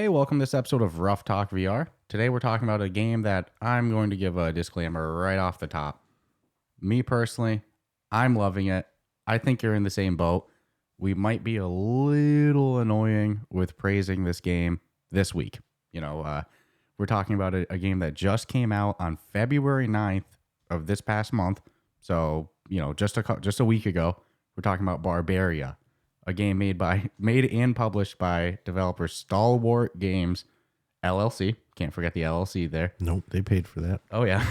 Hey, welcome to this episode of Ruff Talk VR. Today we're talking about a game that I'm going to give a disclaimer right off the top. Me personally, I'm loving it. I think you're in the same boat. We might be a little annoying with praising this game this week. We're talking about a game that just came out on February 9th of this past month. So, just a week ago, we're talking about Barbaria, a game made and published by developer Stalwart Games, LLC. Can't forget the LLC there. Nope, they paid for that. Oh, yeah.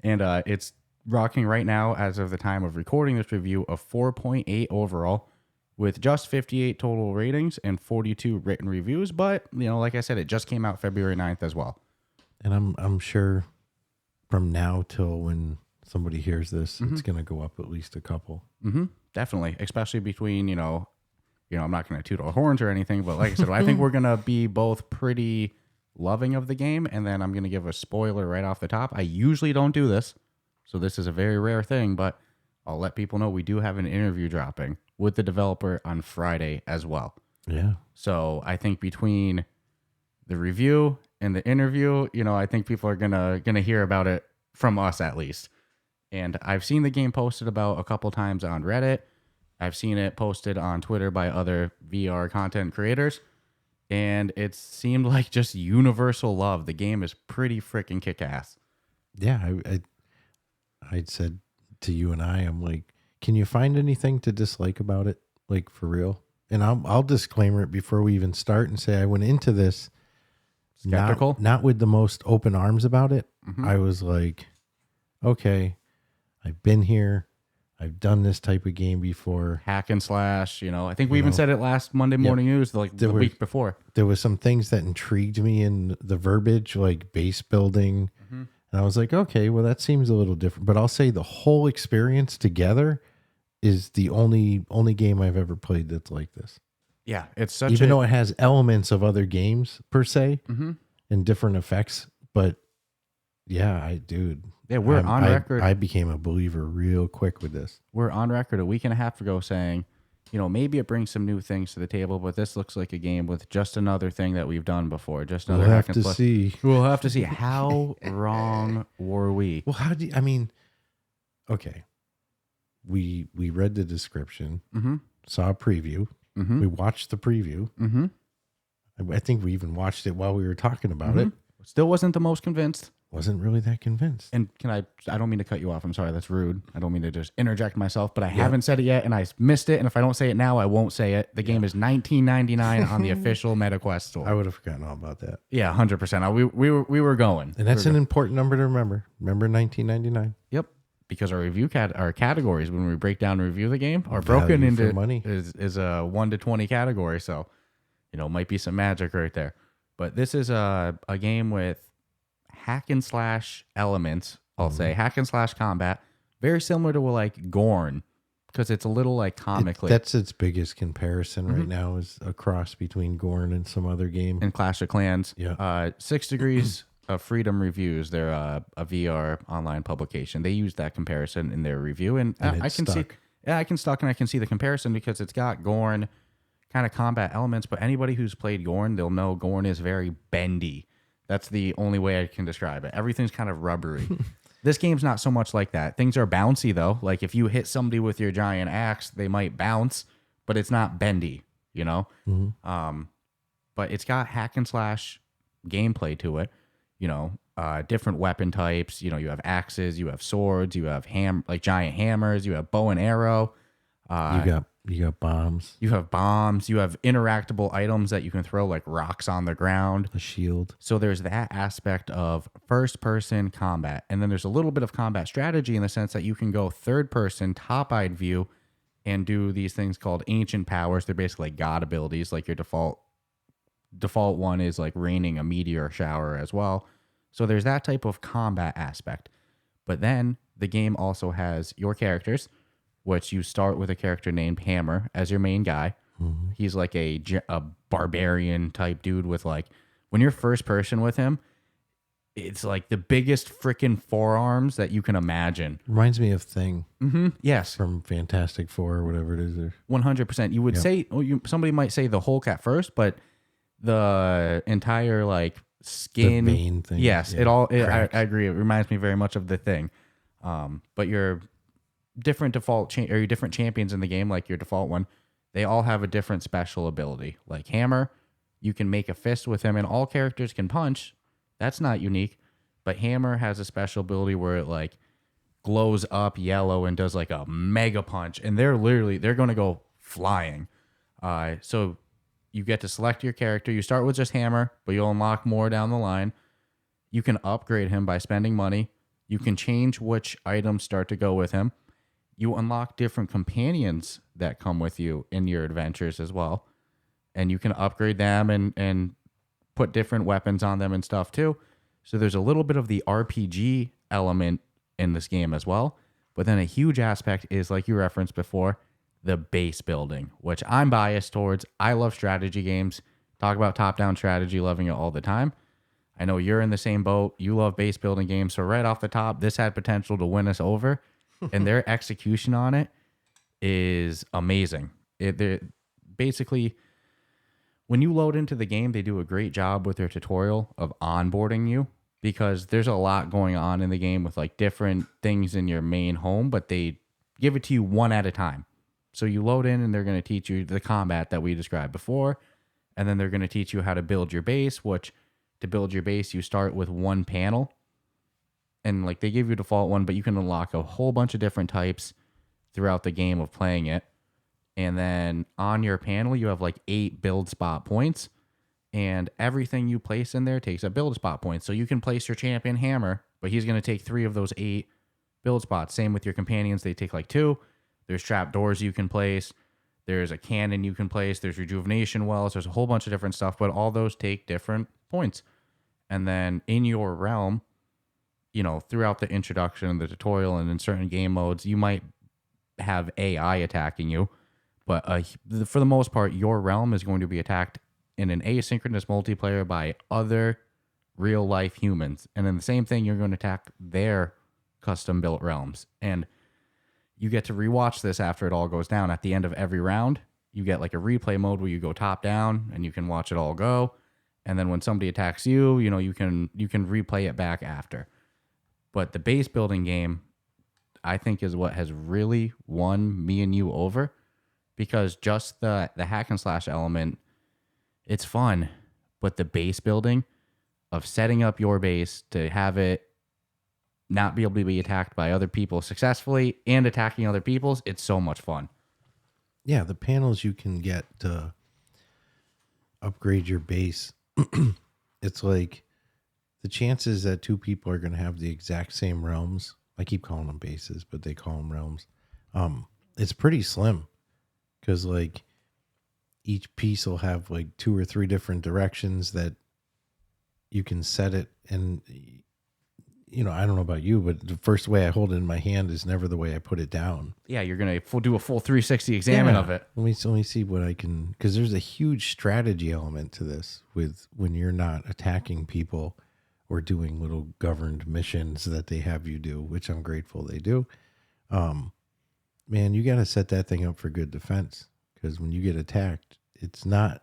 And it's rocking right now, as of the time of recording this review, a 4.8 overall with just 58 total ratings and 42 written reviews. But, like I said, it just came out February 9th as well. And I'm sure from now till when somebody hears this, it's going to go up at least a couple. Mm-hmm. Definitely, especially between, I'm not going to toot our horns or anything, but like I said, I think we're going to be both pretty loving of the game, and then I'm going to give a spoiler right off the top. I usually don't do this, so this is a very rare thing, but I'll let people know we do have an interview dropping with the developer on Friday as well. Yeah. So I think between the review and the interview, I think people are gonna hear about it from us at least. And I've seen the game posted about a couple times on Reddit. I've seen it posted on Twitter by other VR content creators. And it seemed like just universal love. The game is pretty freaking kick-ass. Yeah, I'd said to you and I'm like, can you find anything to dislike about it? Like, for real? And I'll disclaimer it before we even start and say I went into this skeptical, not with the most open arms about it. Mm-hmm. I was like, okay, I've been here. I've done this type of game before. Hack and slash, I think we even said it last Monday morning news, like the week before. There was some things that intrigued me in the verbiage, like base building. Mm-hmm. And I was like, okay, well, that seems a little different. But I'll say the whole experience together is the only game I've ever played that's like this. Yeah, it's such even though it has elements of other games per se and different effects. But yeah, we're on record. I became a believer real quick with this. We're on record a week and a half ago saying, maybe it brings some new things to the table, but this looks like a game with just another thing that we've done before. Just another hack and slash. We'll have to see. How wrong were we? Well, okay. We read the description, saw a preview. We watched the preview. I think we even watched it while we were talking about it. Still wasn't the most convinced. Wasn't really that convinced. And I don't mean to cut you off. I'm sorry. That's rude. I don't mean to just interject myself, but I haven't said it yet and I missed it. And if I don't say it now, I won't say it. The game is $19.99 on the official Metaquest store. I would have forgotten all about that. Yeah, 100%. We were going. And that's an important number to remember. Remember $19.99. Yep. Because our categories when we break down and review the game are broken into money. is a 1 to 20 category. So, might be some magic right there. But this is a game with hack and slash elements. I'll say hack and slash combat, very similar to like Gorn, because it's a little like comically. That's its biggest comparison right now is a cross between Gorn and some other game. And Clash of Clans. Yeah. 6 Degrees of Freedom Reviews. They're a VR online publication. They use that comparison in their review, and I can see. Yeah, I can see the comparison because it's got Gorn kind of combat elements. But anybody who's played Gorn, they'll know Gorn is very bendy. That's the only way I can describe it. Everything's kind of rubbery. This game's not so much like that. Things are bouncy, though. Like, if you hit somebody with your giant axe, they might bounce, but it's not bendy, But it's got hack and slash gameplay to it, different weapon types. You have axes, you have swords, you have giant hammers, you have bow and arrow. You got bombs. You have bombs. You have interactable items that you can throw, like rocks on the ground. A shield. So there's that aspect of first-person combat. And then there's a little bit of combat strategy in the sense that you can go third-person, top-eyed view, and do these things called ancient powers. They're basically like god abilities. Like your default one is like raining a meteor shower as well. So there's that type of combat aspect. But then the game also has your characters, which you start with a character named Hammer as your main guy. He's like a barbarian type dude with when you're first person with him, it's like the biggest freaking forearms that you can imagine. Reminds me of Thing. Yes. From Fantastic Four or whatever it is. 100%. You would say, somebody might say the Hulk at first, but the entire like The skin. vein thing. Yes, yeah. it all. I Cracks. agree. It reminds me very much of the Thing. But your different default or your different champions in the game, like your default one, they all have a different special ability. Like Hammer, you can make a fist with him, and all characters can punch. That's not unique, but Hammer has a special ability where it like glows up yellow and does like a mega punch, and they're going to go flying. So you get to select your character. You start with just Hammer, but you'll unlock more down the line. You can upgrade him by spending money. You can change which items start to go with him. You unlock different companions that come with you in your adventures as well. And you can upgrade them and put different weapons on them and stuff too. So there's a little bit of the RPG element in this game as well. But then a huge aspect is, like you referenced before, the base building, which I'm biased towards. I love strategy games. Talk about top-down strategy, loving it all the time. I know you're in the same boat. You love base building games. So right off the top, this had potential to win us over. And their execution on it is amazing. Basically, when you load into the game, they do a great job with their tutorial of onboarding you, because there's a lot going on in the game with like different things in your main home, but they give it to you one at a time. So you load in and they're going to teach you the combat that we described before. And then they're going to teach you how to build your base, which to build your base, you start with one panel. And like they give you a default one, but you can unlock a whole bunch of different types throughout the game of playing it. And then on your panel, you have like 8 build spot points. And everything you place in there takes a build spot point. So you can place your champion Hammer, but he's going to take 3 of those 8 build spots. Same with your companions. They take like 2. There's trap doors you can place. There's a cannon you can place. There's rejuvenation wells. There's a whole bunch of different stuff, but all those take different points. And then in your realm, you know, throughout the introduction and the tutorial and in certain game modes, you might have AI attacking you. But for the most part, your realm is going to be attacked in an asynchronous multiplayer by other real life humans. And then the same thing, you're going to attack their custom built realms. And you get to rewatch this after it all goes down. At the end of every round, you get like a replay mode where you go top down and you can watch it all go. And then when somebody attacks you, you know, you can replay it back after. But the base building game, I think, is what has really won me and you over, because just the hack and slash element, it's fun, but the base building of setting up your base to have it not be able to be attacked by other people successfully and attacking other people's, it's so much fun. Yeah, the panels you can get to upgrade your base, it's like the chances that 2 people are going to have the exact same realms. I keep calling them bases, but they call them realms. It's pretty slim, because like each piece will have like 2 or 3 different directions that you can set it. And, you know, I don't know about you, but the first way I hold it in my hand is never the way I put it down. Yeah, you're going to do a full 360 examine of it. Let me see what I can, because there's a huge strategy element to this with when you're not attacking people or doing little governed missions that they have you do, which I'm grateful they do. Man, you got to set that thing up for good defense, because when you get attacked, it's not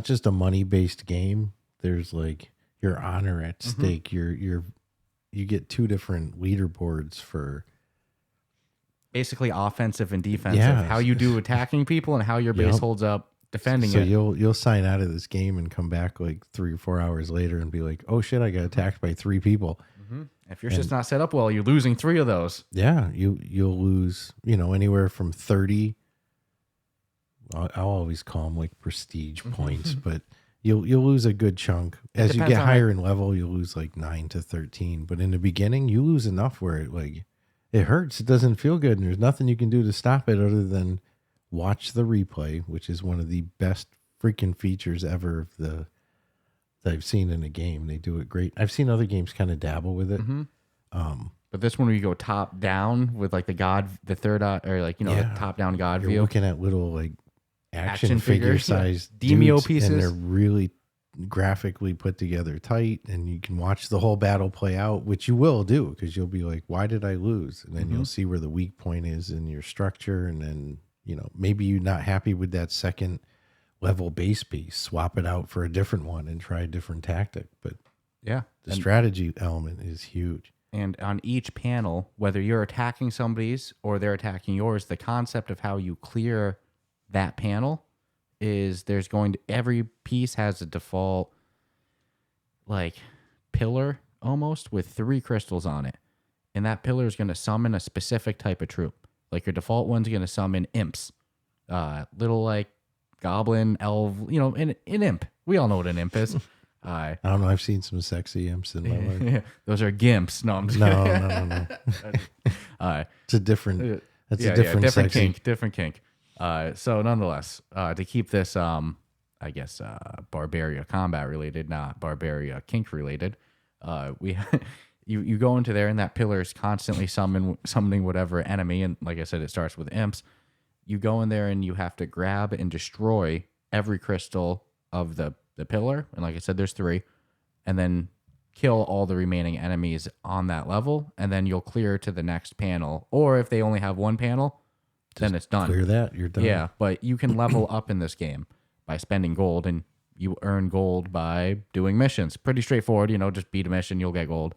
just a money-based game. There's like your honor at stake. You get 2 different leaderboards for basically offensive and defensive. Yeah. How you do attacking people and how your base holds up defending so it. You'll sign out of this game and come back like 3 or 4 hours later and be like, oh shit, I got attacked by 3 people. If your shit's not set up well, you're losing 3 of those. Yeah, you'll lose, you know, anywhere from 30. I'll always call them like prestige points, but you'll lose a good chunk. As you get higher in level, you'll lose like 9 to 13. But in the beginning, you lose enough where it hurts. It doesn't feel good, and there's nothing you can do to stop it other than watch the replay, which is one of the best freaking features ever that I've seen in a game. They do it great. I've seen other games kind of dabble with it. But this one, where you go top down with like the third or like, you know, the top down God You're view. looking at little like action figure figures, size Demio pieces, and they're really graphically put together tight, and you can watch the whole battle play out, which you will do, because you'll be like, why did I lose? And then you'll see where the weak point is in your structure, and then, you know, maybe you're not happy with that second level base piece, swap it out for a different one and try a different tactic. But Yeah. the strategy element is huge. And on each panel, whether you're attacking somebody's or they're attacking yours, the concept of how you clear that panel is every piece has a default like pillar almost with 3 crystals on it. And that pillar is going to summon a specific type of troop. Like your default one's going to summon imps. Little like goblin, elf, an imp. We all know what an imp is. I don't know. I've seen some sexy imps in my life. Yeah, those are gimps. No, I'm just No. It's a different. That's a different sexy. Different kink. So nonetheless, to keep this, I guess, Barbaria combat related, not Barbaria kink related, you go into there and that pillar is constantly summoning whatever enemy, and like I said, it starts with imps. You go in there and you have to grab and destroy every crystal of the pillar, and like I said, there's 3, and then kill all the remaining enemies on that level, and then you'll clear to the next panel. Or if they only have one panel, then it's done. Clear that, you're done. Yeah, but you can level up in this game by spending gold, and you earn gold by doing missions. Pretty straightforward, just beat a mission, you'll get gold.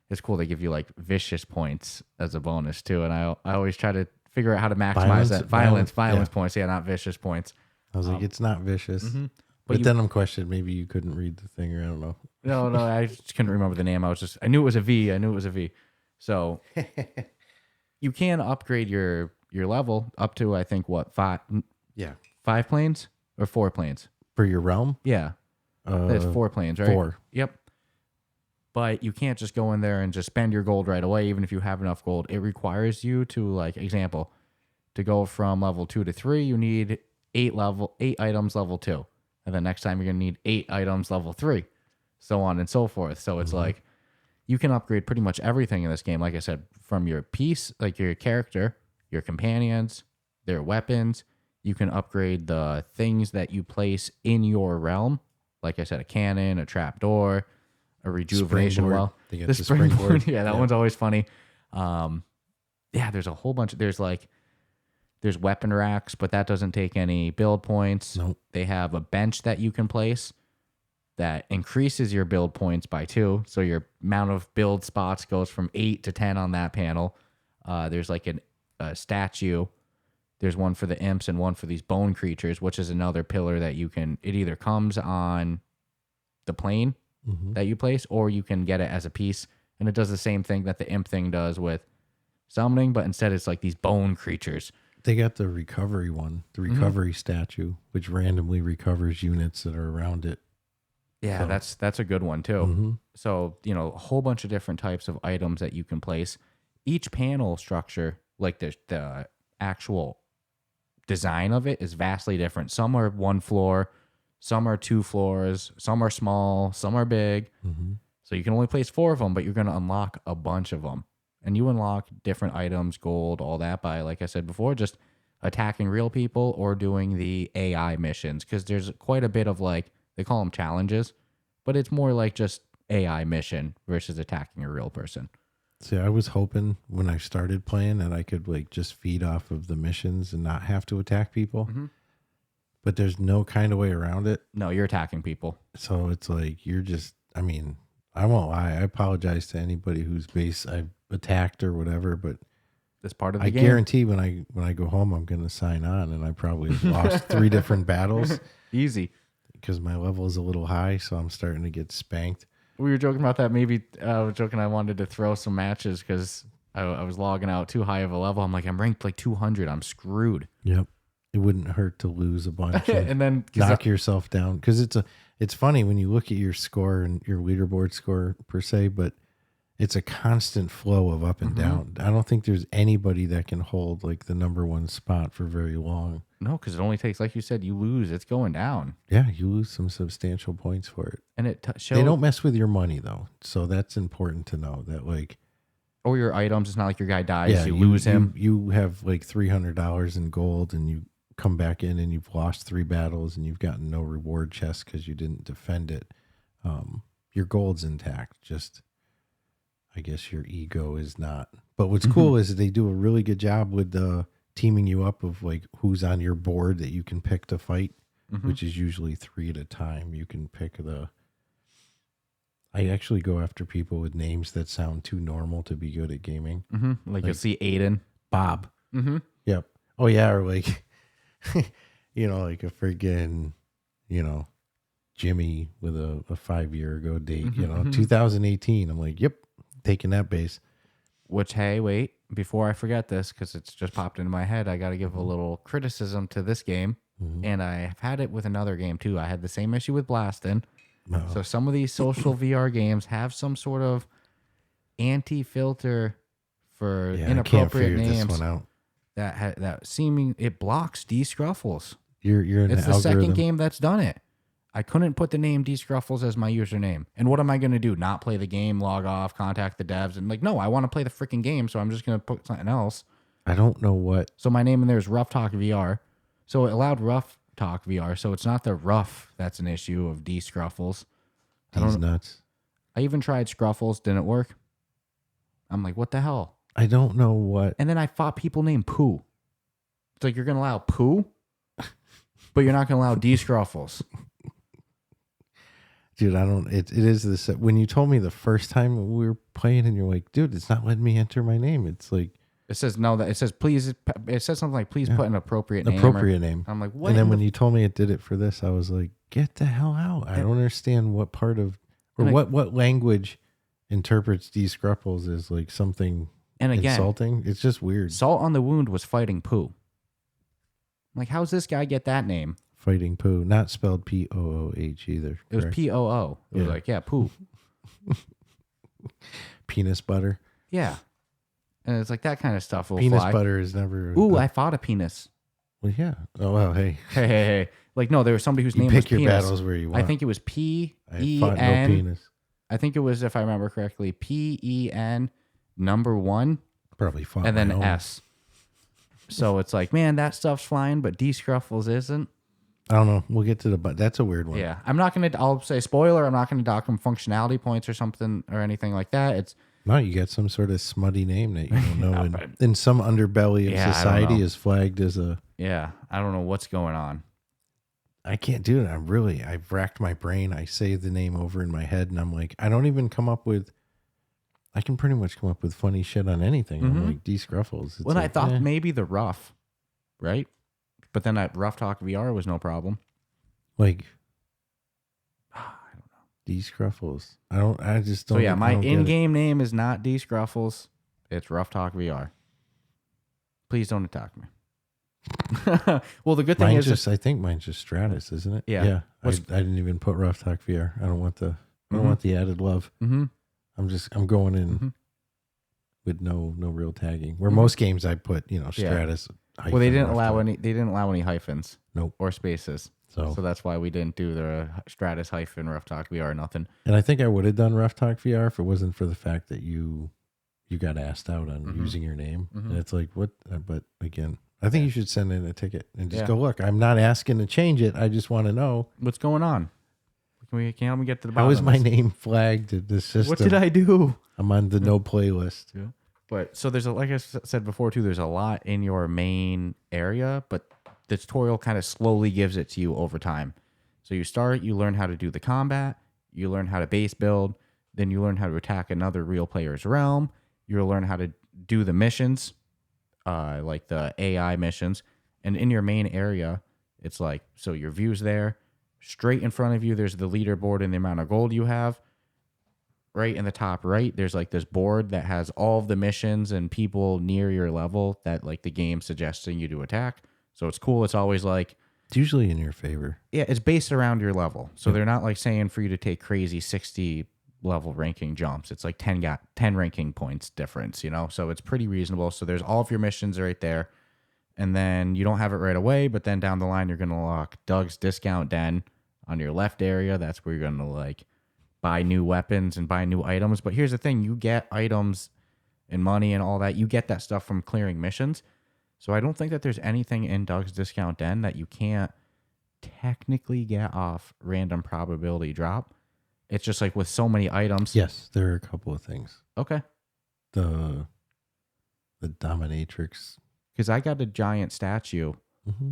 It's cool. They give you like vicious points as a bonus too, and I always try to figure out how to maximize that. Violence points. Yeah, not vicious points. I was like, it's not vicious. Mm-hmm. But then I'm questioning, maybe you couldn't read the thing, or I don't know. No, I just couldn't remember the name. I knew it was a V. So you can upgrade your level up to, I think, what, 5? Yeah. 5 planes or 4 planes? For your realm? Yeah. There's 4 planes, right? 4. Yep. But you can't just go in there and just spend your gold right away, even if you have enough gold. It requires you to, like, example, to go from level 2 to 3, you need 8 items level 2. And then next time you're going to need 8 items level 3, so on and so forth. So it's like you can upgrade pretty much everything in this game. Like I said, from your piece, like your character, your companions, their weapons. You can upgrade the things that you place in your realm. Like I said, a cannon, a trapdoor, a rejuvenation well. The springboard. Yeah, that one's always funny. There's a whole bunch. There's weapon racks, but that doesn't take any build points. Nope. They have a bench that you can place that increases your build points by 2. So your amount of build spots goes from 8 to 10 on that panel. There's like a statue. There's one for the imps and one for these bone creatures, which is another pillar that you can... It either comes on the plane that you place, or you can get it as a piece. And it does the same thing that the imp thing does with summoning, but instead it's like these bone creatures. They got the recovery one, the recovery statue, which randomly recovers units that are around it. Yeah, so that's a good one too. So, a whole bunch of different types of items that you can place. Each panel structure, like the actual design of it, is vastly different. Some are 1 floor, some are 2 floors, some are small, some are big. So you can only place 4 of them, but you're going to unlock a bunch of them. And you unlock different items, gold, all that by, like I said before, just attacking real people or doing the AI missions. Because there's quite a bit of, like, they call them challenges, but it's more like just AI mission versus attacking a real person. See, I was hoping when I started playing that I could like just feed off of the missions and not have to attack people. But there's no kind of way around it. No, you're attacking people. So it's like you're just, I won't lie. I apologize to anybody whose base I've attacked or whatever, but that's part of the game. I guarantee when I go home, I'm going to sign on, and I probably have lost 3 different battles. Easy. Because my level is a little high, so I'm starting to get spanked. We were joking about that. Maybe I was joking I wanted to throw some matches because I was logging out too high of a level. I'm like, I'm ranked like 200. I'm screwed. Yep. It wouldn't hurt to lose a bunch and then knock yourself down. Because it's funny when you look at your score and your leaderboard score per se, but it's a constant flow of up and down. I don't think there's anybody that can hold like the number 1 spot for very long. No, because it only takes, like you said, you lose. It's going down. Yeah, you lose some substantial points for it. And it shows. They don't mess with your money, though. So that's important to know that, like... Or your items. It's not like your guy dies. You lose him. You have like $300 in gold and you come back in and you've lost 3 battles and you've gotten no reward chest because you didn't defend it. Your gold's intact. Just, I guess your ego is not. But what's cool is they do a really good job with the teaming you up of like who's on your board that you can pick to fight, which is usually 3 at a time. You can pick I actually go after people with names that sound too normal to be good at gaming. Like you'll see Aiden. Bob. Yep. Oh yeah, or like like a friggin', Jimmy with a 5-year ago date, 2018. I'm like, yep, taking that base. Which, hey, wait, before I forget this, because it's just popped into my head, I got to give a little criticism to this game. And I've had it with another game too. I had the same issue with Blastin'. So some of these social VR games have some sort of anti-filter for inappropriate names. This one out. That seeming it blocks Dscruffles. You're in It's the algorithm. second game that's done it. I couldn't put the name Dscruffles as my username. And what am I going to do? Not play the game, log off, contact the devs, and no, I want to play the freaking game, so I'm just going to put something else. I don't know what. So my name in there is Ruff Talk VR. So it allowed Ruff Talk VR. So it's not the rough that's an issue of Dscruffles. These nuts. I even tried Scruffles, didn't work. I'm like, what the hell? I don't know what. And then I fought people named Pooh. It's like, you're going to allow Pooh, but you're not going to allow Dscruffles. Dude, I don't. It is this. When you told me the first time we were playing, and you're like, dude, it's not letting me enter my name. It's like it says no. That it says please. It says something like please put an appropriate name. Appropriate name. I'm like, what? And then when you told me it did it for this, I was like, get the hell out! I don't understand what part of or what language interprets Dscruffles as like something insulting. It's just weird. Salt on the Wound was fighting Pooh. I'm like, how's this guy get that name? Fighting Pooh, not spelled Pooh either. It was Poo. It was like, yeah, Pooh. Penis butter. Yeah. And it's like that kind of stuff will penis fly. Butter is never. Ooh, I fought a penis. Well, yeah. Oh, well, hey. Hey. Like, no, there was somebody whose name was Penis. Pick your Penis. battles where you want. I think it was P-E-N. I fought no penis. I think it was, if I remember correctly, P-E-N number 1. Probably fought and then my own. S. So it's like, man, that stuff's flying, but Dscruffles isn't. I don't know. We'll get to but that's a weird one. Yeah. I'll say spoiler, I'm not going to dock them functionality points or something or anything like that. It's no, you got some sort of smutty name that you don't know. In some underbelly of society is flagged as a. Yeah. I don't know what's going on. I can't do it. I've racked my brain. I say the name over in my head and I'm like, I don't even come up with. I can pretty much come up with funny shit on anything. I'm like, Dscruffles. Well, I thought maybe the rough, right? But then that Ruff Talk VR was no problem. Like, I don't know. Dscruffles. I just don't. So yeah, my in-game name is not Dscruffles. It's Ruff Talk VR. Please don't attack me. Well, the good thing is, I think mine's just Stratus, isn't it? Yeah. I didn't even put Ruff Talk VR. I don't want the added love. Mm-hmm. I'm going in with no real tagging. Where most games I put, Stratus. Well, they didn't allow any hyphens. Nope. Or spaces. So that's why we didn't do the Stratus hyphen Ruff Talk VR nothing. And I think I would have done Ruff Talk VR if it wasn't for the fact that you got asked out on using your name. And it's like, what? But again, I think you should send in a ticket and just go, look, I'm not asking to change it. I just want to know what's going on. Can we get to the bottom? How is my name flagged in this system? What did I do? I'm on the no playlist. Yeah. But so there's like I said before too, there's a lot in your main area, but the tutorial kind of slowly gives it to you over time. So you learn how to do the combat, you learn how to base build, then you learn how to attack another real player's realm. You'll learn how to do the missions, like the AI missions. And in your main area, it's like, so your view's there. Straight in front of you, there's the leaderboard and the amount of gold you have. Right in the top right, there's like this board that has all of the missions and people near your level that like the game's suggesting you to attack. So it's cool. It's always like... It's usually in your favor. Yeah, it's based around your level. So they're not like saying for you to take crazy 60 level ranking jumps. It's like 10 ranking points difference, So it's pretty reasonable. So there's all of your missions right there. And then you don't have it right away, but then down the line, you're going to lock Doug's Discount Den on your left area. That's where you're going to like buy new weapons and buy new items. But here's the thing. You get items and money and all that. You get that stuff from clearing missions. So I don't think that there's anything in Doug's Discount Den that you can't technically get off random probability drop. It's just like with so many items. Yes, there are a couple of things. Okay. The dominatrix because I got a giant statue. Mm-hmm.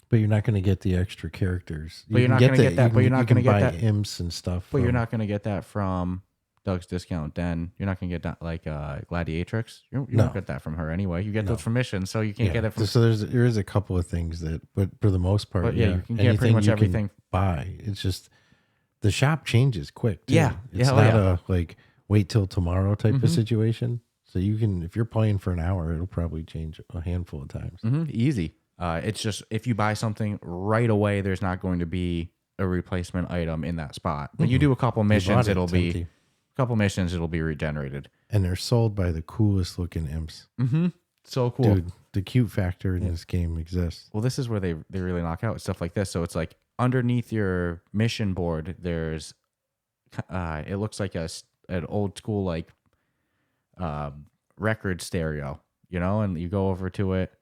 But you're not going to get the extra characters. But you're not going to get that. But you're not going to get that. Imps and stuff. But you're not going to get that from Doug's Discount Den. You're not going to get that like Gladiatrix. You don't get that from her anyway. You get those from missions, so you can't get it from. So there is a couple of things that, but for the most part, but you can get pretty much everything. Buy. It's just the shop changes quick. Too. Yeah, it's not a like wait till tomorrow type of situation. So you can, if you're playing for an hour, it'll probably change a handful of times. Easy. It's just if you buy something right away, there's not going to be a replacement item in that spot. But you do a couple missions, it'll be regenerated. And they're sold by the coolest looking imps. So cool. Dude, the cute factor in this game exists. Well, this is where they really knock out stuff like this. So it's like underneath your mission board, there's it looks like an old school like record stereo, you know, and you go over to it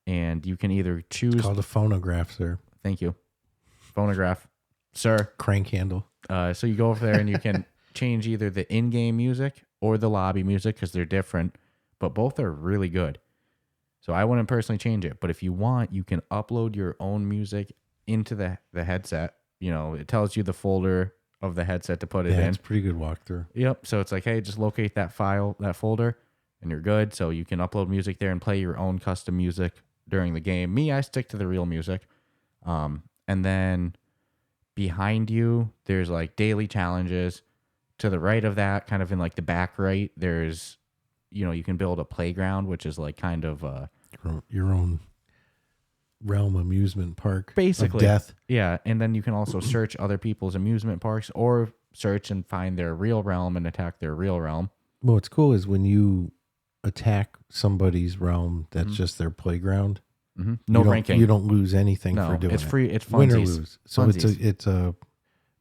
and you can either choose. It's called a phonograph, sir. Thank you. Phonograph, sir. Crank handle. So you go over there and you can change either the in-game music or the lobby music because they're different, but both are really good. So I wouldn't personally change it, but if you want, you can upload your own music into the headset. You know, it tells you the folder of the headset to put it in. It's a pretty good walkthrough. Yep. So it's like, hey, just locate that file, that folder, and you're good. So you can upload music there and play your own custom music during the game. Me, I stick to the real music. And then behind you, there's like daily challenges. To the right of that, kind of in like the back right, there's, you know, you can build a playground, which is like kind of your own realm amusement park. Basically. Of death. Yeah. And then you can also search other people's amusement parks or search and find their real realm and attack their real realm. Well, what's cool is when you attack somebody's realm that's just their playground. No ranking. You don't lose anything for doing it. It's free. It's funsies. Win or lose. So funsies. it's a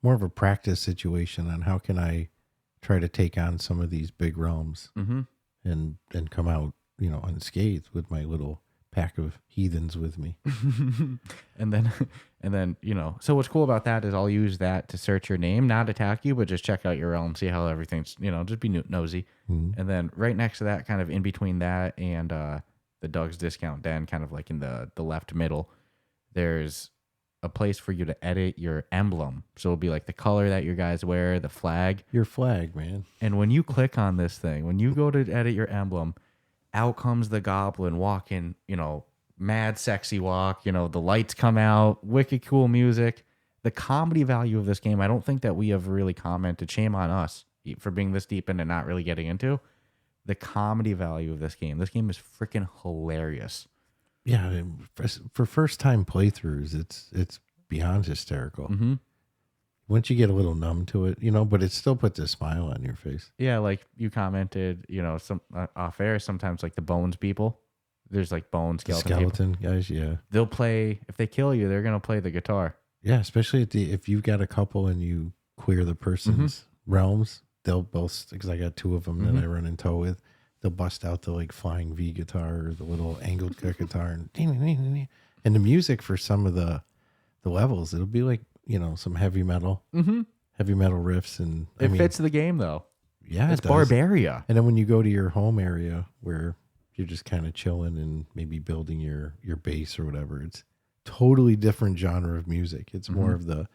more of a practice situation on how can I try to take on some of these big realms and come out, you know, unscathed with my little pack of heathens with me. and then, you know, so what's cool about that is I'll use that to search your name, not attack you, but just check out your realm, see how everything's, you know, just be nosy. And then right next to that, kind of in between that and the Doug's Discount Den, kind of like in the left middle, there's a place for you to edit your emblem. So it'll be like the color that your guys wear, the flag. Your flag, man. And when you click on this thing, when you go to edit your emblem, out comes the goblin walking, you know, mad sexy walk, you know, the lights come out, wicked cool music. The comedy value of this game, I don't think that we have really commented. Shame on us for being this deep into not really getting into. The comedy value of this game is freaking hilarious. Yeah, for first time playthroughs, it's beyond hysterical. Once you get a little numb to it, you know, but it still puts a smile on your face. Yeah, like you commented, you know, some off air. Sometimes like the bones people, there's like skeleton guys. Yeah, they'll play if they kill you, they're gonna play the guitar. Yeah, especially if you've got a couple and you clear the person's realms, they'll both, because I got two of them that I run in tow with. They'll bust out the like flying V guitar or the little angled guitar and the music for some of the levels. It'll be like, you know, some heavy metal riffs, and it fits the game though. Yeah, it's Barbaria. And then when you go to your home area where you're just kind of chilling and maybe building your base or whatever, it's totally different genre of music. It's more of the,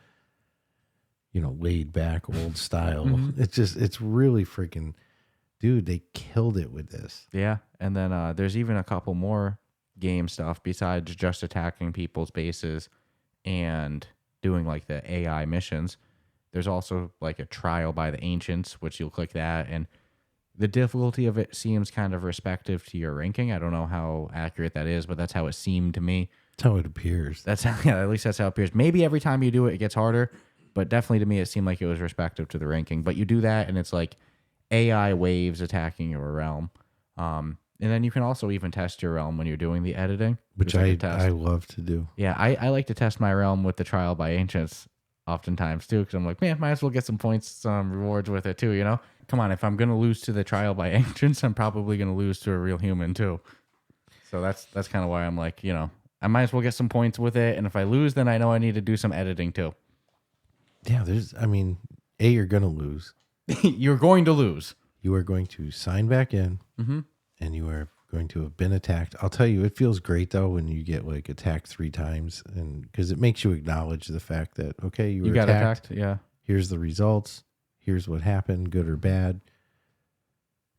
you know, laid back old style. It's really freaking. Dude, they killed it with this. Yeah, and then there's even a couple more game stuff besides just attacking people's bases and doing like the AI missions. There's also like a trial by the ancients, which you'll click that, and the difficulty of it seems kind of respective to your ranking. I don't know how accurate that is, but that's how it seemed to me. That's how it appears. That's how, yeah, at least that's how it appears. Maybe every time you do it, it gets harder, but definitely to me, it seemed like it was respective to the ranking. But you do that, and it's like AI waves attacking your realm. And then you can also even test your realm when you're doing the editing. Which I love to do. Yeah, I like to test my realm with the trial by ancients oftentimes too, because I'm like, man, might as well get some points, some rewards with it too, you know? Come on, if I'm going to lose to the trial by ancients, I'm probably going to lose to a real human too. So that's kind of why I'm like, you know, I might as well get some points with it. And if I lose, then I know I need to do some editing too. Yeah, you're going to lose. You're going to lose. You are going to sign back in, and you are going to have been attacked. I'll tell you, it feels great though when you get like attacked 3 times, and because it makes you acknowledge the fact that, okay, you got attacked. Yeah. Here's the results. Here's what happened, good or bad.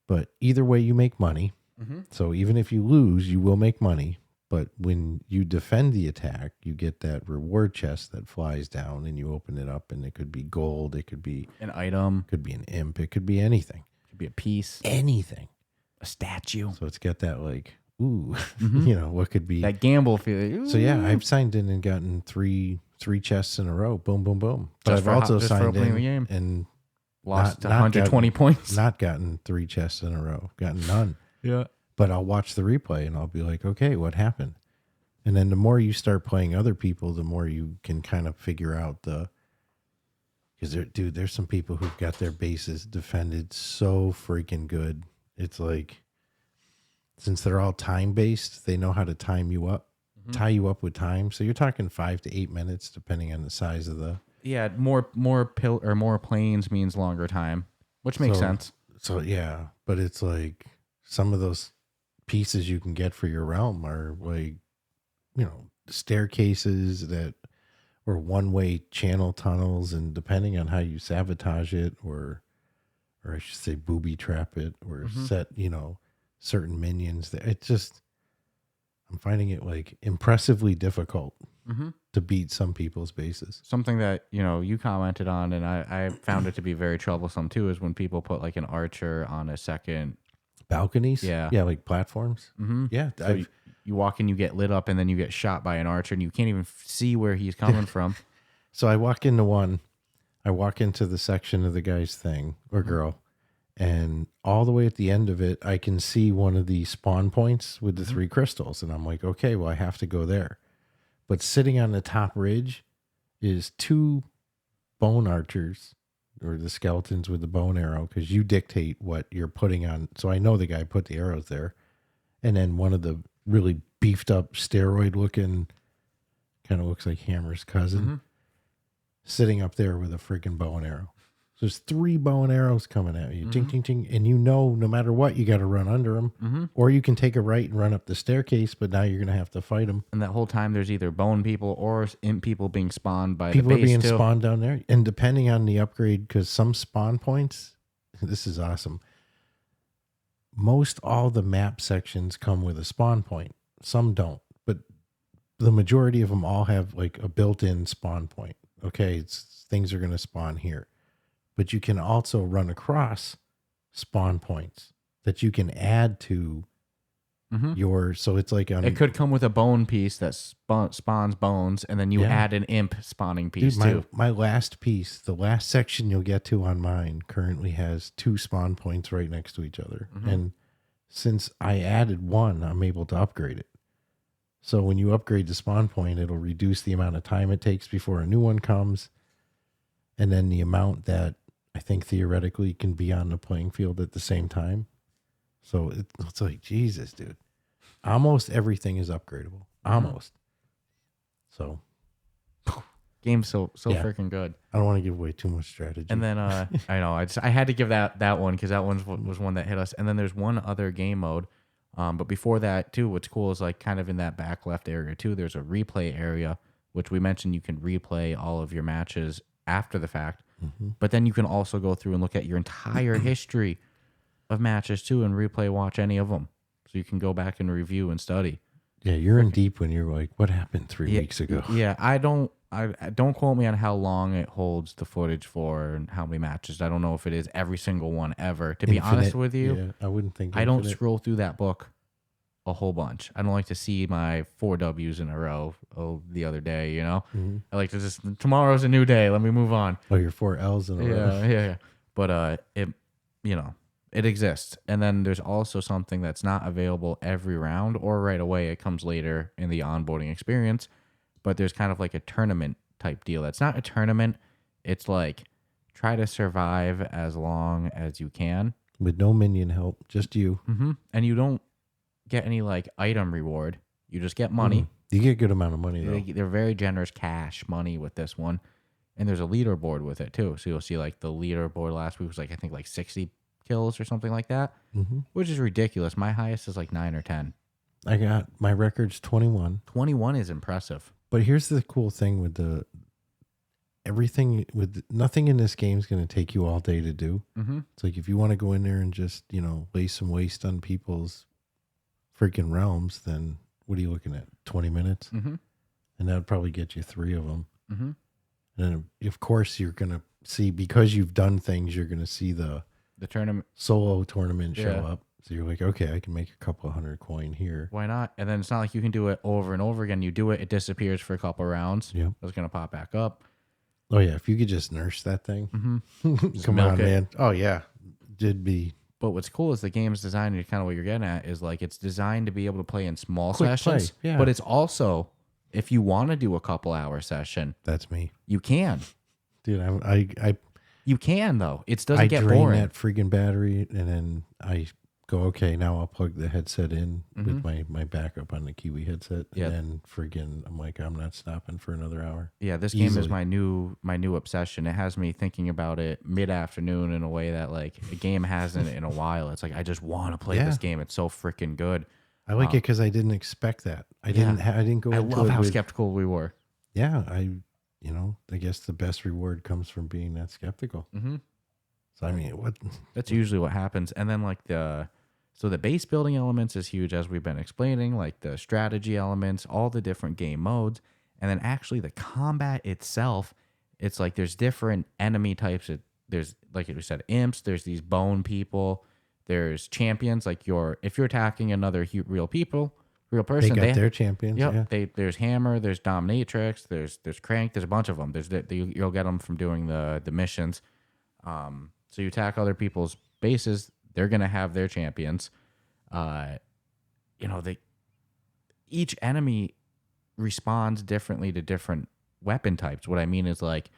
But either way, you make money. Mm-hmm. So even if you lose, you will make money. But when you defend the attack, you get that reward chest that flies down, and you open it up, and it could be gold, it could be an item, could be an imp, it could be anything. It could be a piece, anything, a statue. So it's got that like, ooh, Mm-hmm. What could be that gamble feeling. Ooh. So yeah, I've signed in and gotten three chests in a row. Boom, boom, boom. But I've also signed in and lost 120 points. Not gotten 3 chests in a row. Gotten none. Yeah. But I'll watch the replay and I'll be like, okay, what happened? And then the more you start playing other people, the more you can kind of figure out because there's some people who've got their bases defended so freaking good. It's like, since they're all time based, they know how to time you up, tie you up with time. So you're talking 5 to 8 minutes, depending on the size of the. Yeah, more planes means longer time, which makes sense. So yeah, but it's like some of those pieces you can get for your realm are like, staircases that or one-way channel tunnels, and depending on how you sabotage it or I should say booby trap it or set, certain minions that I'm finding it like impressively difficult to beat some people's bases. Something that, you commented on, and I found it to be very troublesome too, is when people put like an archer on a second balconies. Yeah. Yeah. Like platforms. Mm-hmm. Yeah. So you walk in, you get lit up, and then you get shot by an archer, and you can't even see where he's coming from. So I walk into the section of the guy's thing or girl, and all the way at the end of it, I can see one of the spawn points with the 3 crystals. And I'm like, okay, well, I have to go there. But sitting on the top ridge is 2 bone archers, or the skeletons with the bow and arrow, because you dictate what you're putting on. So I know the guy put the arrows there. And then one of the really beefed up steroid looking, kind of looks like Hammer's cousin, sitting up there with a freaking bow and arrow. So there's 3 bow and arrows coming at you, ting, ting, ting. And no matter what, you got to run under them. Or you can take a right and run up the staircase, but now you're going to have to fight them. And that whole time, there's either bone people or imp people being spawned by people the base are being too. Spawned down there. And depending on the upgrade, because some spawn points, this is awesome. Most all the map sections come with a spawn point. Some don't, but the majority of them all have like a built-in spawn point. Okay, things are going to spawn here. But you can also run across spawn points that you can add to so it's like it could come with a bone piece that spawns bones, and then you add an imp spawning piece. Dude, too. My last piece, the last section you'll get to on mine, currently has 2 spawn points right next to each other. And since I added 1, I'm able to upgrade it. So when you upgrade the spawn point, it'll reduce the amount of time it takes before a new one comes, and then the amount that I think theoretically can be on the playing field at the same time. So it's like, Jesus, dude. Almost everything is upgradable. Almost. So. Game's so freaking good. I don't want to give away too much strategy. And then, I know, I had to give that one because that one was one that hit us. And then there's one other game mode. But before that, too, what's cool is like kind of in that back left area, too, there's a replay area, which we mentioned you can replay all of your matches after the fact. But then you can also go through and look at your entire history of matches too, and replay watch any of them, so you can go back and review and study. Yeah, you're in deep when you're like, what happened 3 weeks ago? Yeah, I don't quote me on how long it holds the footage for and how many matches. I don't know if it is every single one ever. To be honest with you, yeah, I wouldn't think. I don't scroll through that book a whole bunch. I don't like to see my 4 W's in a row. The other day, I like to just, tomorrow's a new day. Let me move on. Oh, your 4 L's in a row. Yeah. But it exists. And then there's also something that's not available every round or right away. It comes later in the onboarding experience. But there's kind of like a tournament type deal. It's not a tournament. It's like try to survive as long as you can. With no minion help, just you. And you don't get any like item reward. You just get money. You get a good amount of money though. They're very generous cash money with this one. And there's a leaderboard with it too. So you'll see like the leaderboard last week was like, I think like 60 kills or something like that, which is ridiculous. My highest is like 9 or 10. I got my record's 21. 21 is impressive. But here's the cool thing with nothing in this game is going to take you all day to do. It's like if you want to go in there and just, lay some waste on people's freaking realms, then what are you looking at? 20 minutes? And that would probably get you 3 of them. And then, of course, you're going to see, because you've done things, you're going to see the tournament solo tournament show up. So you're like, okay, I can make a couple 100 coin here. Why not? And then it's not like you can do it over and over again. You do it, it disappears for a couple rounds. Yeah. It's going to pop back up. Oh, yeah. If you could just nurse that thing. Come on, man. Oh, yeah. Did be. But what's cool is the game's designed, and kind of what you're getting at, is like it's designed to be able to play in small sessions. Play. Yeah. But it's also, if you want to do a couple hour session, that's me. You can. Dude, I you can, though. It doesn't get drain boring. That freaking battery, and then I go, okay, now I'll plug the headset in with my backup on the Kiwi headset. And then friggin', I'm like, I'm not stopping for another hour. Yeah, this game is my new obsession. It has me thinking about it mid-afternoon in a way that like a game hasn't in a while. It's like, I just want to play this game. It's so freaking good. I like it because I didn't expect that. I didn't go. I love how skeptical we were. Yeah, I guess the best reward comes from being that skeptical. So I mean, that's usually what happens. And then like the base building elements is huge, as we've been explaining, like the strategy elements, all the different game modes, and then actually the combat itself. It's like there's different enemy types. There's, like we said, imps. There's these bone people. There's champions. Like if you're attacking another real person, they got their champions. Yep. Yeah. There's hammer. There's dominatrix. There's crank. There's a bunch of them. You'll get them from doing the missions. So you attack other people's bases. They're gonna have their champions. Each enemy responds differently to different weapon types. What I mean is like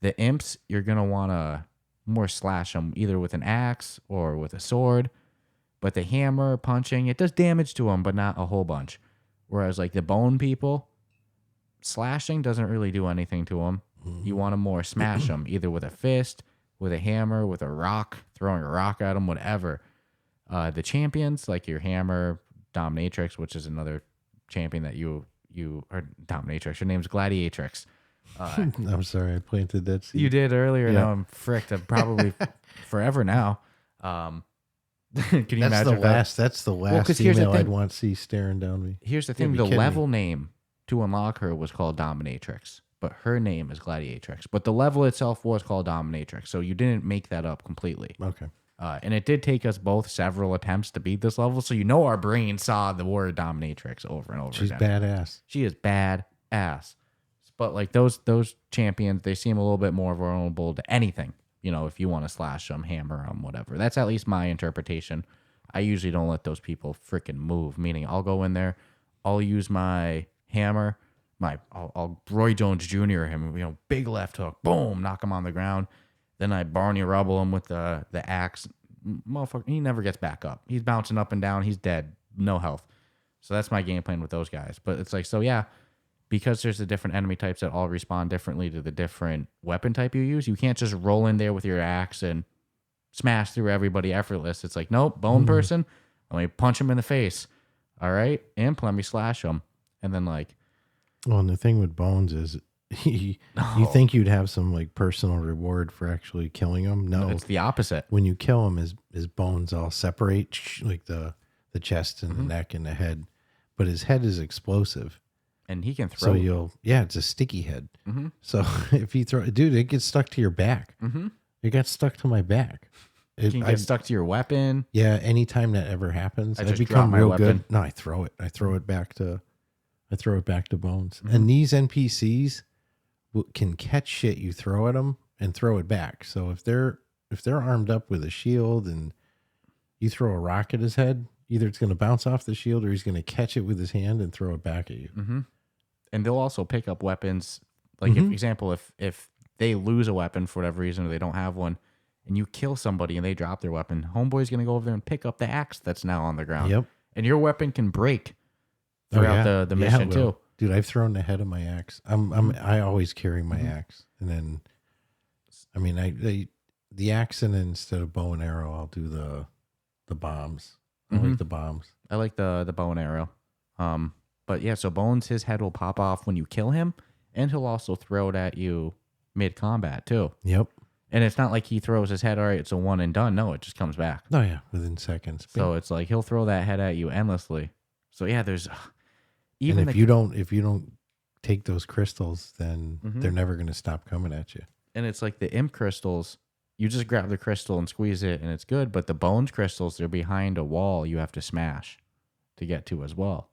the imps, you're gonna wanna more slash them either with an axe or with a sword. But the hammer punching, it does damage to them, but not a whole bunch. Whereas like the bone people, slashing doesn't really do anything to them. You want to more smash them either with a fist, with a hammer, with a rock, throwing a rock at them, whatever. The champions, like your hammer, dominatrix, which is another champion that you or dominatrix. Your name's Gladiatrix. I'm sorry, I planted that seed. You did earlier. Yeah. Now I'm fricked. I'm probably forever now. Can you imagine? That's the last email I'd want to see staring down me. Here's the thing: the level name to unlock her was called Dominatrix, but her name is Gladiatrix. But the level itself was called Dominatrix, so you didn't make that up completely. Okay. And it did take us both several attempts to beat this level, so our brain saw the word Dominatrix over and over again. She's badass. She is badass. But like those champions, they seem a little bit more vulnerable to anything. If you want to slash them, hammer them, whatever. That's at least my interpretation. I usually don't let those people freaking move. Meaning, I'll go in there, I'll use my hammer, I'll Roy Jones Jr. him, big left hook, boom, knock him on the ground. Then I Barney Rubble him with the axe. Motherfucker, he never gets back up. He's bouncing up and down. He's dead. No health. So that's my game plan with those guys. But it's like, so yeah, because there's the different enemy types that all respond differently to the different weapon type you use, you can't just roll in there with your axe and smash through everybody effortless. It's like, nope, bone person, let me punch him in the face. All right, imp, let me slash him. And then like... Well, and the thing with bones is you think you'd have some like personal reward for actually killing him. No, it's the opposite. When you kill him, his bones all separate, like the chest and the neck and the head. But his head is explosive. And he can throw. So it's a sticky head. So if you throw, dude, it gets stuck to your back. It got stuck to my back. It can get stuck to your weapon. Yeah, anytime that ever happens, I become real good. No, I throw it. I throw it back to bones. And these NPCs can catch shit you throw at them and throw it back. So if they're armed up with a shield and you throw a rock at his head, either it's going to bounce off the shield or he's going to catch it with his hand and throw it back at you. And they'll also pick up weapons. Like, for example, if they lose a weapon for whatever reason or they don't have one, and you kill somebody and they drop their weapon, homeboy's going to go over there and pick up the axe that's now on the ground. Yep. And your weapon can break throughout the mission too. Dude, I've thrown the head of my axe. I always carry my axe. And then, I mean, the axe, and instead of bow and arrow, I'll do the bombs. I like the bombs. I like the bow and arrow. But yeah, so Bones, his head will pop off when you kill him, and he'll also throw it at you mid-combat too. Yep. And it's not like he throws his head, all right, it's a one and done. No, it just comes back. Oh yeah, within seconds. So it's like he'll throw that head at you endlessly. So yeah, there's even and if you don't take those crystals, then they're never going to stop coming at you. And it's like the imp crystals, you just grab the crystal and squeeze it and it's good. But the Bones crystals, they're behind a wall you have to smash to get to as well.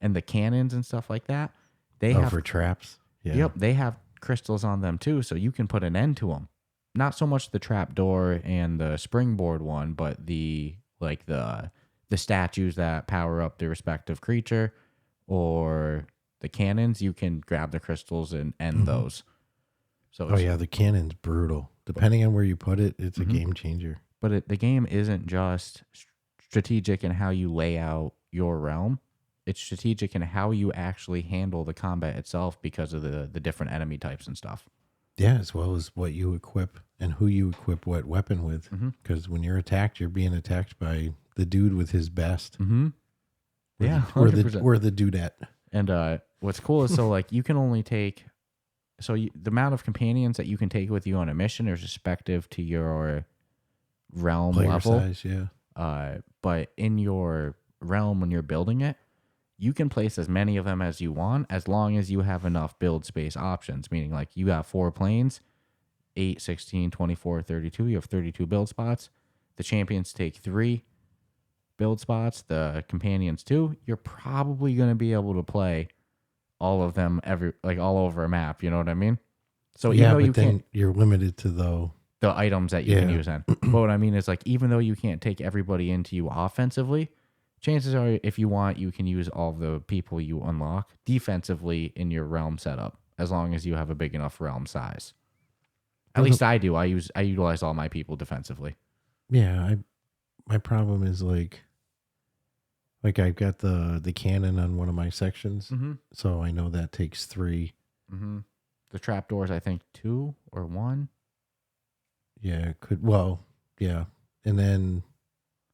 And the cannons and stuff like that, they have for traps. Yeah. Yep, they have crystals on them too, so you can put an end to them. Not so much the trap door and the springboard one, but the statues that power up the respective creature or the cannons. You can grab the crystals and end those. So the cannon's brutal. Depending on where you put it, it's a game changer. But the game isn't just strategic in how you lay out your realm. It's strategic in how you actually handle the combat itself because of the different enemy types and stuff. Yeah, as well as what you equip and who you equip what weapon with. Because when you're attacked, you're being attacked by the dude with his best. Yeah, or the dudette. And what's cool is so like you can only take the amount of companions that you can take with you on a mission is respective to your realm Player level. Size, yeah. But in your realm when you're building it, you can place as many of them as you want as long as you have enough build space options, meaning like you got 4 planes, 8, 16, 24, 32. You have 32 build spots. The champions take 3 build spots, the companions 2. You're probably going to be able to play all of them all over a map, you know what I mean? So even though you can't, you're limited to the items that you can use in. But what I mean is like even though you can't take everybody into you offensively, chances are, if you want, you can use all the people you unlock defensively in your realm setup, as long as you have a big enough realm size. At least I do. I utilize all my people defensively. Yeah, my problem is like I've got the cannon on one of my sections, so I know that takes 3. The trapdoors, I think 2 or 1. Yeah, yeah, and then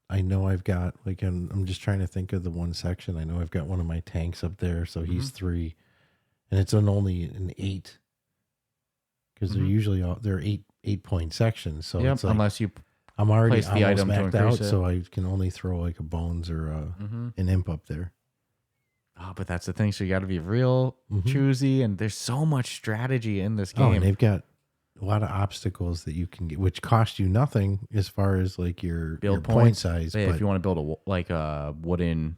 I know I've got I'm just trying to think of the one section. I know I've got one of my tanks up there, so he's 3, and it's only an 8 because they're usually they're 8-point sections. So it's like, unless you I'm already place the item maxed to out, increase it. so I can only throw like a bones or an imp up there. Oh, but that's the thing. So you got to be real choosy, and there's so much strategy in this game. Oh, and they've got a lot of obstacles that you can get, which cost you nothing as far as like your point size. But if you want to build a wooden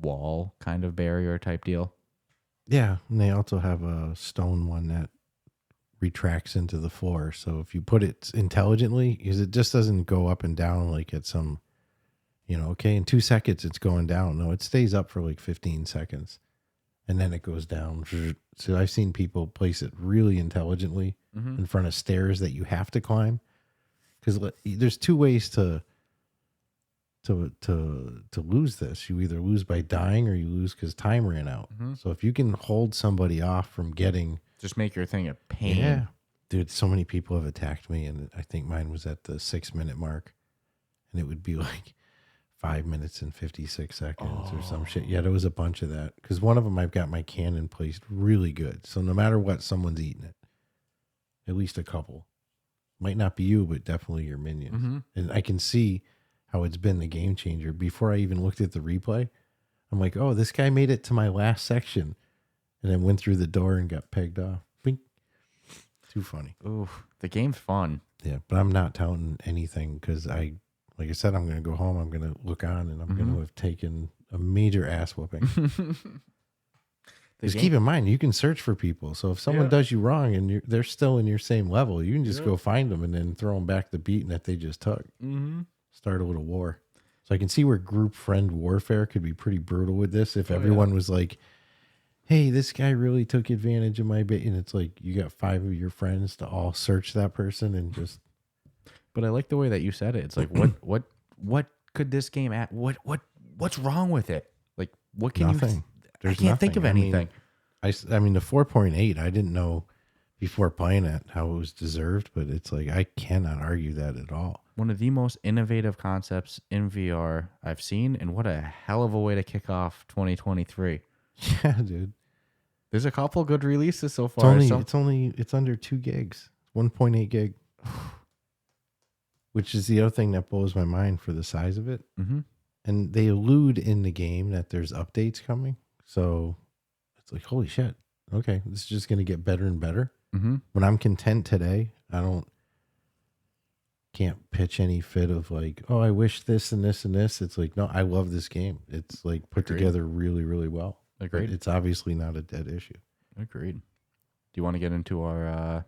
wall kind of barrier type deal. Yeah, and they also have a stone one that retracts into the floor. So if you put it intelligently, because it just doesn't go up and down like at some, okay, in 2 seconds it's going down. No, it stays up for like 15 seconds and then it goes down. So I've seen people place it really intelligently in front of stairs that you have to climb. Because there's 2 ways to lose this. You either lose by dying or you lose because time ran out. So if you can hold somebody off from getting... Just make your thing a pain. Yeah. Dude, so many people have attacked me, and I think mine was at the 6-minute mark. And it would be like 5 minutes and 56 seconds or some shit. Yeah, there was a bunch of that. Because one of them, I've got my cannon placed really good. So no matter what, someone's eating it. At least a couple. Might not be you, but definitely your minions. And I can see how it's been the game changer. Before I even looked at the replay, I'm like, oh, this guy made it to my last section. And then went through the door and got pegged off. Bink. Too funny. Ooh, the game's fun. Yeah, but I'm not touting anything because like I said, I'm going to go home. I'm going to look on and I'm going to have taken a major ass whooping. Just keep in mind, you can search for people. So if someone does you wrong and they're still in your same level, you can just go find them and then throw them back the beating that they just took. Start a little war. So I can see where group friend warfare could be pretty brutal with this. If everyone was like, hey, this guy really took advantage of my bit. And it's like, you got 5 of your friends to all search that person and just. But I like the way that you said it. It's like, what could this game at? What's wrong with it? Like, what can nothing. I can't think of anything. I mean, the 4.8, I didn't know before playing it, how it was deserved, but it's like I cannot argue that at all. One of the most innovative concepts in VR I've seen, and what a hell of a way to kick off 2023. Yeah, dude. There's a couple good releases so far. It's under 2 gigs, 1.8 gig, which is the other thing that blows my mind for the size of it. Mm-hmm. And they allude in the game that there's updates coming, so it's like, holy shit. Okay, this is just going to get better and better. Mm-hmm. When I'm content today, can't pitch any fit of like, oh, I wish this and this and this. It's like, no, I love this game. It's like put together really, really well. Agreed. But it's obviously not a dead issue. Agreed. Do you want to get into our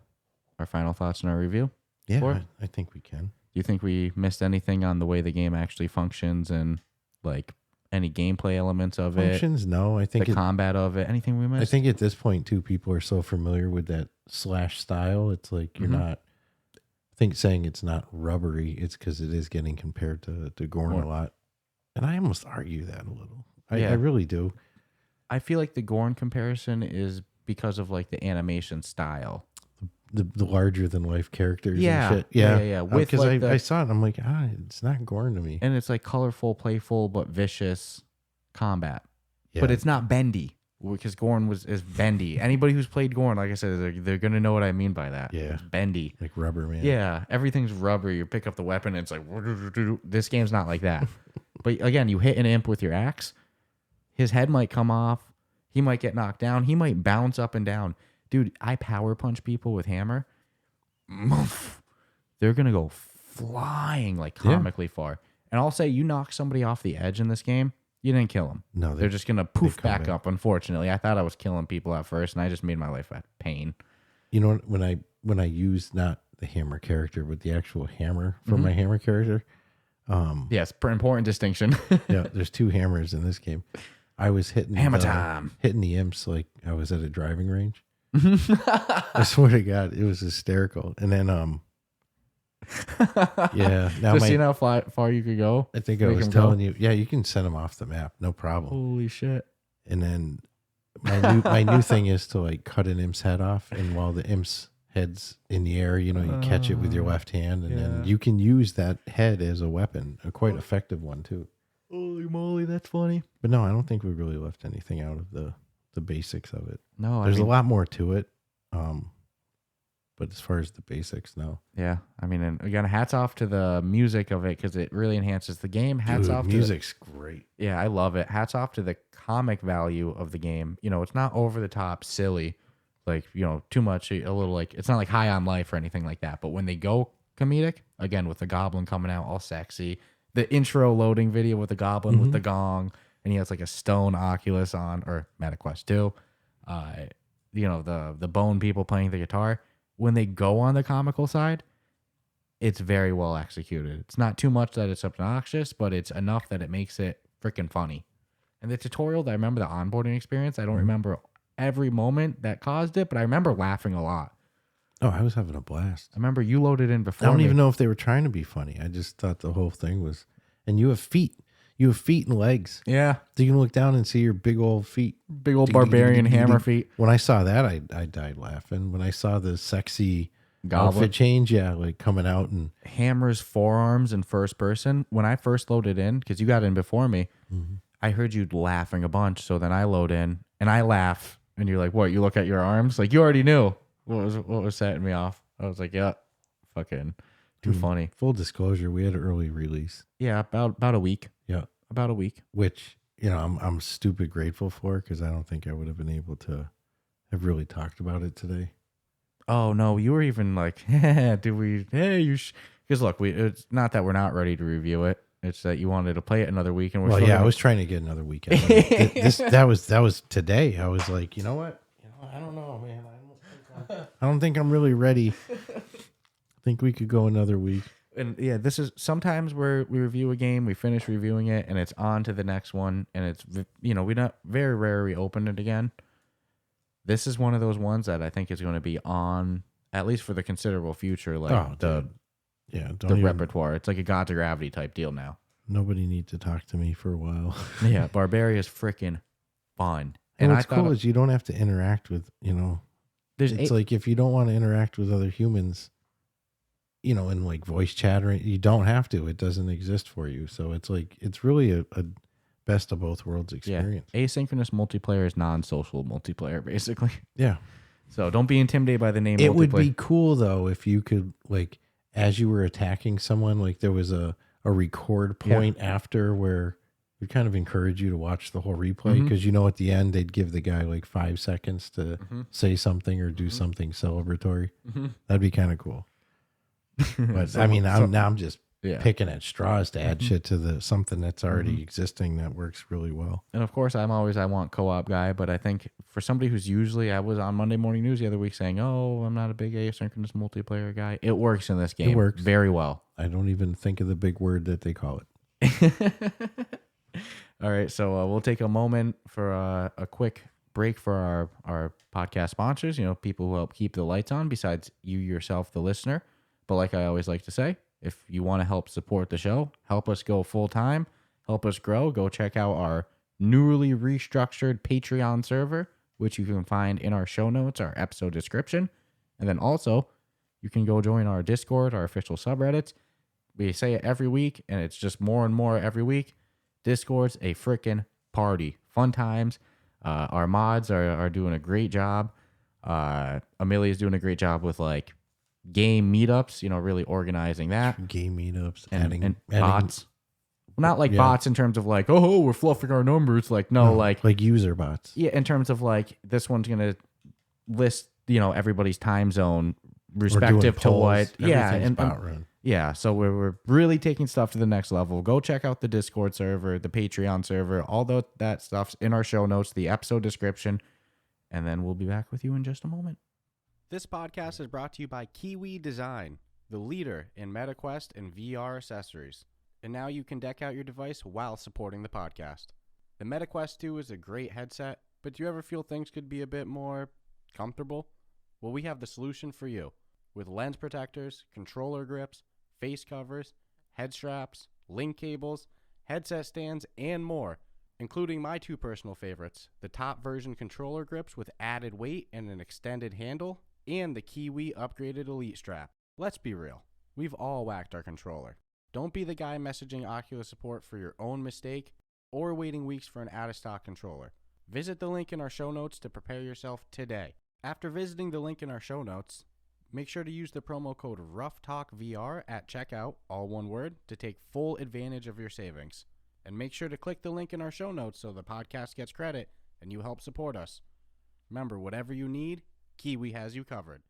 final thoughts and our review? Yeah, I think we can. Do you think we missed anything on the way the game actually functions and like any gameplay elements of Functions? No, I think the combat of it. Anything we missed? I think at this point too, people are so familiar with that slash style. It's like you're not. I think saying it's not rubbery. It's because it is getting compared to Gorn a lot, and I almost argue that a little. I really do. I feel like the Gorn comparison is because of like the animation style. The larger than life characters and shit. Yeah. Because like I saw it and I'm like, it's not Gorn to me. And it's like colorful, playful, but vicious combat. Yeah. But it's not bendy, because Gorn is bendy. Anybody who's played Gorn, like I said, they're going to know what I mean by that. Yeah. It's bendy. Like rubber, man. Yeah. Everything's rubber. You pick up the weapon and it's like, this game's not like that. But again, you hit an imp with your axe, his head might come off. He might get knocked down. He might bounce up and down. Dude, I power punch people with hammer. They're going to go flying like comically far. And I'll say you knock somebody off the edge in this game, you didn't kill them. No, they're just going to poof back up, unfortunately. I thought I was killing people at first, and I just made my life a pain. You know, when I use not the hammer character, but the actual hammer for my hammer character. Yes, important distinction. Yeah, there's 2 hammers in this game. I was hitting the imps like I was at a driving range. I swear to God, it was hysterical. And then, yeah. Now just seeing how far you could go. I think I was telling you, yeah, you can send them off the map, no problem. Holy shit! And then my new thing is to like cut an imp's head off, and while the imp's head's in the air, you know, you catch it with your left hand, and then you can use that head as a weapon, a quite effective one too. Holy moly, that's funny. But no, I don't think we really left anything out of the basics of it. No, there's a lot more to it. But as far as the basics, no. Yeah, I mean, and again, hats off to the music of it because it really enhances the game. Hats off. Music's great. Yeah, I love it. Hats off to the comic value of the game. You know, it's not over the top, silly, like, you know, too much. A little like it's not like High on Life or anything like that. But when they go comedic, again with the goblin coming out all sexy, the intro loading video with the goblin with the gong, and he has like a stone oculus on, or Metaquest too. You know, the bone people playing the guitar. When they go on the comical side, it's very well executed. It's not too much that it's obnoxious, but it's enough that it makes it freaking funny. And the tutorial, I remember the onboarding experience. I don't remember every moment that caused it, but I remember laughing a lot. Oh, I was having a blast. I remember you loaded in before. I don't even know if they were trying to be funny. I just thought the whole thing was, and you have feet. You have feet and legs. Yeah. So you can look down and see your big old feet. Big old barbarian hammer feet. When I saw that, I died laughing. When I saw the sexy Goblin outfit change, like coming out and hammers forearms in first person. When I first loaded in, because you got in before me, I heard you laughing a bunch. So then I load in and I laugh, and you're like, "What? You look at your arms? Like you already knew what was setting me off." I was like, "Yeah, fucking too funny." Full disclosure, we had an early release. Yeah, about a week. Yeah, about a week. Which, you know, I'm stupid grateful for, because I don't think I would have been able to have really talked about it today. Oh no, you were even like, "Do we? Hey, you." Because look, it's not that we're not ready to review it. It's that you wanted to play it another week, and I was trying to get another weekend. That was today. I was like, you know what? I don't know, man. I don't think I'm really ready. I think we could go another week. And yeah, this is sometimes where we review a game, we finish reviewing it, and it's on to the next one. And it's, you know, we not very rare we open it again. This is one of those ones that I think is going to be on at least for the considerable future, like the repertoire. It's like a God to Gravity type deal now. Nobody needs to talk to me for a while. Yeah, Barbaria is freaking fun. And what's cool is you don't have to interact with, you know, It's like if you don't want to interact with other humans, you know, in like voice chat, or you don't have to. It doesn't exist for you. So it's like it's really a best of both worlds experience. Asynchronous multiplayer is non-social multiplayer, basically. Yeah. So don't be intimidated by the name. It would be cool though if you could, like, as you were attacking someone, like there was a record point after where we kind of encourage you to watch the whole replay, because you know at the end they'd give the guy like 5 seconds to say something or do something celebratory. That'd be kind of cool. But I mean, I'm just picking at straws to add shit to something that's already existing that works really well. And of course, I want co-op guy, but I think for somebody who's usually, I was on Monday Morning News the other week saying, "Oh, I'm not a big asynchronous multiplayer guy." It works in this game. It works very well. I don't even think of the big word that they call it. All right, so we'll take a moment for a quick break for our podcast sponsors. You know, people who help keep the lights on. Besides you yourself, the listener. But like I always like to say, if you want to help support the show, help us go full time, help us grow, go check out our newly restructured Patreon server, which you can find in our show notes, our episode description. And then also, you can go join our Discord, our official subreddits. We say it every week, and it's just more and more every week. Discord's a freaking party. Fun times. Our mods are doing a great job. Amelia's doing a great job with like game meetups, you know, really organizing that. Game meetups, and bots. Well, not like bots in terms of like, oh, we're fluffing our numbers. Like, no, like user bots. Yeah, in terms of like, this one's going to list, you know, everybody's time zone respective to what. Yeah. And yeah. So we're really taking stuff to the next level. Go check out the Discord server, the Patreon server, all that stuff's in our show notes, the episode description. And then we'll be back with you in just a moment. This podcast is brought to you by Kiwi Design, the leader in Metaquest and VR accessories. And now you can deck out your device while supporting the podcast. The Metaquest 2 is a great headset, but do you ever feel things could be a bit more comfortable? Well, we have the solution for you. With lens protectors, controller grips, face covers, head straps, link cables, headset stands, and more, including my two personal favorites, the top version controller grips with added weight and an extended handle, and the Kiwi upgraded Elite strap. Let's be real, we've all whacked our controller. Don't be the guy messaging Oculus support for your own mistake or waiting weeks for an out-of-stock controller. Visit the link in our show notes to prepare yourself today. After visiting the link in our show notes, make sure to use the promo code Ruff Talk VR at checkout, all one word, to take full advantage of your savings. And make sure to click the link in our show notes so the podcast gets credit and you help support us. Remember, whatever you need, Kiwi has you covered.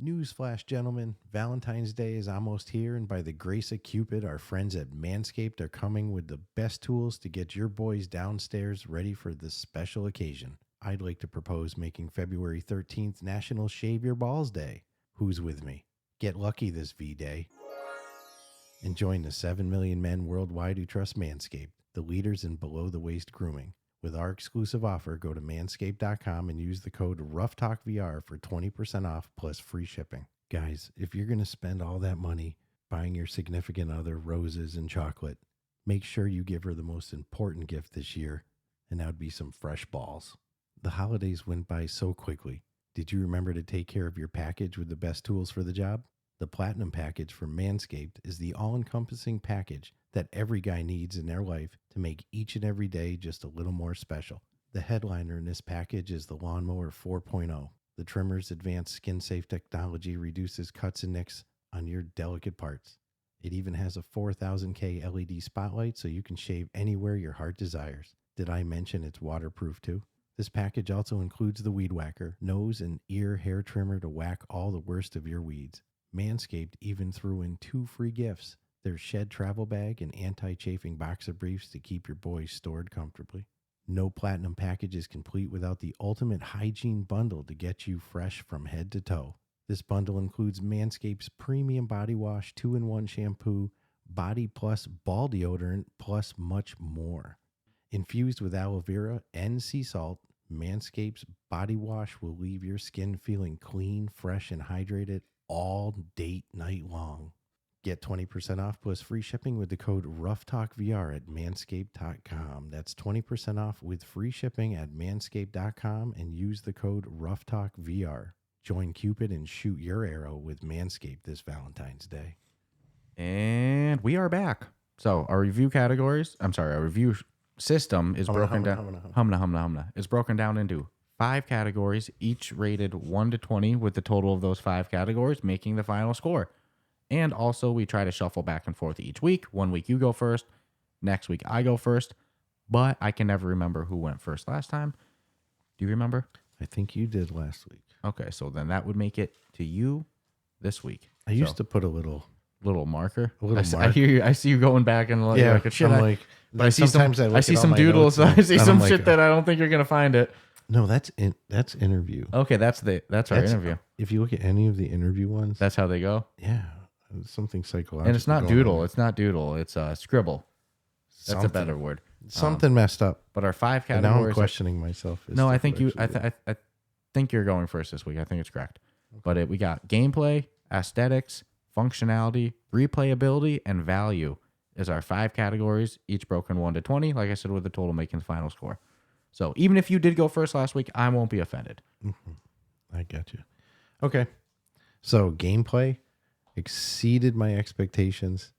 Newsflash, gentlemen. Valentine's Day is almost here, and by the grace of Cupid, our friends at Manscaped are coming with the best tools to get your boys downstairs ready for this special occasion. I'd like to propose making February 13th National Shave Your Balls Day. Who's with me? Get lucky this V-Day and join the 7 million men worldwide who trust Manscaped, the leaders in below-the-waist grooming. With our exclusive offer, go to manscaped.com and use the code RuffTalkVR for 20% off plus free shipping. Guys, if you're going to spend all that money buying your significant other roses and chocolate, make sure you give her the most important gift this year, and that would be some fresh balls. The holidays went by so quickly. Did you remember to take care of your package with the best tools for the job? The Platinum Package from Manscaped is the all-encompassing package that every guy needs in their life to make each and every day just a little more special. The headliner in this package is the Lawnmower 4.0. The trimmer's advanced skin-safe technology reduces cuts and nicks on your delicate parts. It even has a 4000K LED spotlight so you can shave anywhere your heart desires. Did I mention it's waterproof too? This package also includes the Weed Whacker, nose and ear hair trimmer to whack all the worst of your weeds. Manscaped even threw in 2 free gifts, their Shed travel bag and anti-chafing boxer briefs to keep your boys stored comfortably. No Platinum package is complete without the ultimate Hygiene bundle to get you fresh from head to toe. This bundle includes Manscaped's premium body wash, 2-in-1 shampoo, Body Plus ball deodorant, plus much more. Infused with aloe vera and sea salt, Manscaped's body wash will leave your skin feeling clean, fresh, and hydrated all date night long. Get 20% off plus free shipping with the code RuffTalkVR at manscaped.com. That's 20% off with free shipping at manscaped.com and use the code RuffTalkVR. join Cupid and shoot your arrow with Manscaped this Valentine's Day. And we are back. So our review categories, our review system is broken down. Humna. It's broken down into 5 categories, each rated 1 to 20, with the total of those 5 categories making the final score. And also we try to shuffle back and forth each week. One week you go first, next week I go first, but I can never remember who went first last time. Do you remember? I think you did last week. Okay, so then that would make it to you this week. I used to put a little marker. mark. I hear you. I see you going back and like, shit. But I see some doodles. I see some shit that I don't think you're gonna find it. No, that's interview. Okay, that's our interview. If you look at any of the interview ones, that's how they go. Yeah, something psychological. And it's not doodle. It's not doodle. It's scribble. That's a better word. Something messed up. But our 5 categories. And now I'm questioning myself. No, I think I think you're going first this week. I think it's correct. Okay. But we got gameplay, aesthetics, functionality, replayability, and value is our 5 categories, each broken 1 to 20. Like I said, with the total making the final score. So even if you did go first last week, I won't be offended. I got you. Okay. So gameplay exceeded my expectations.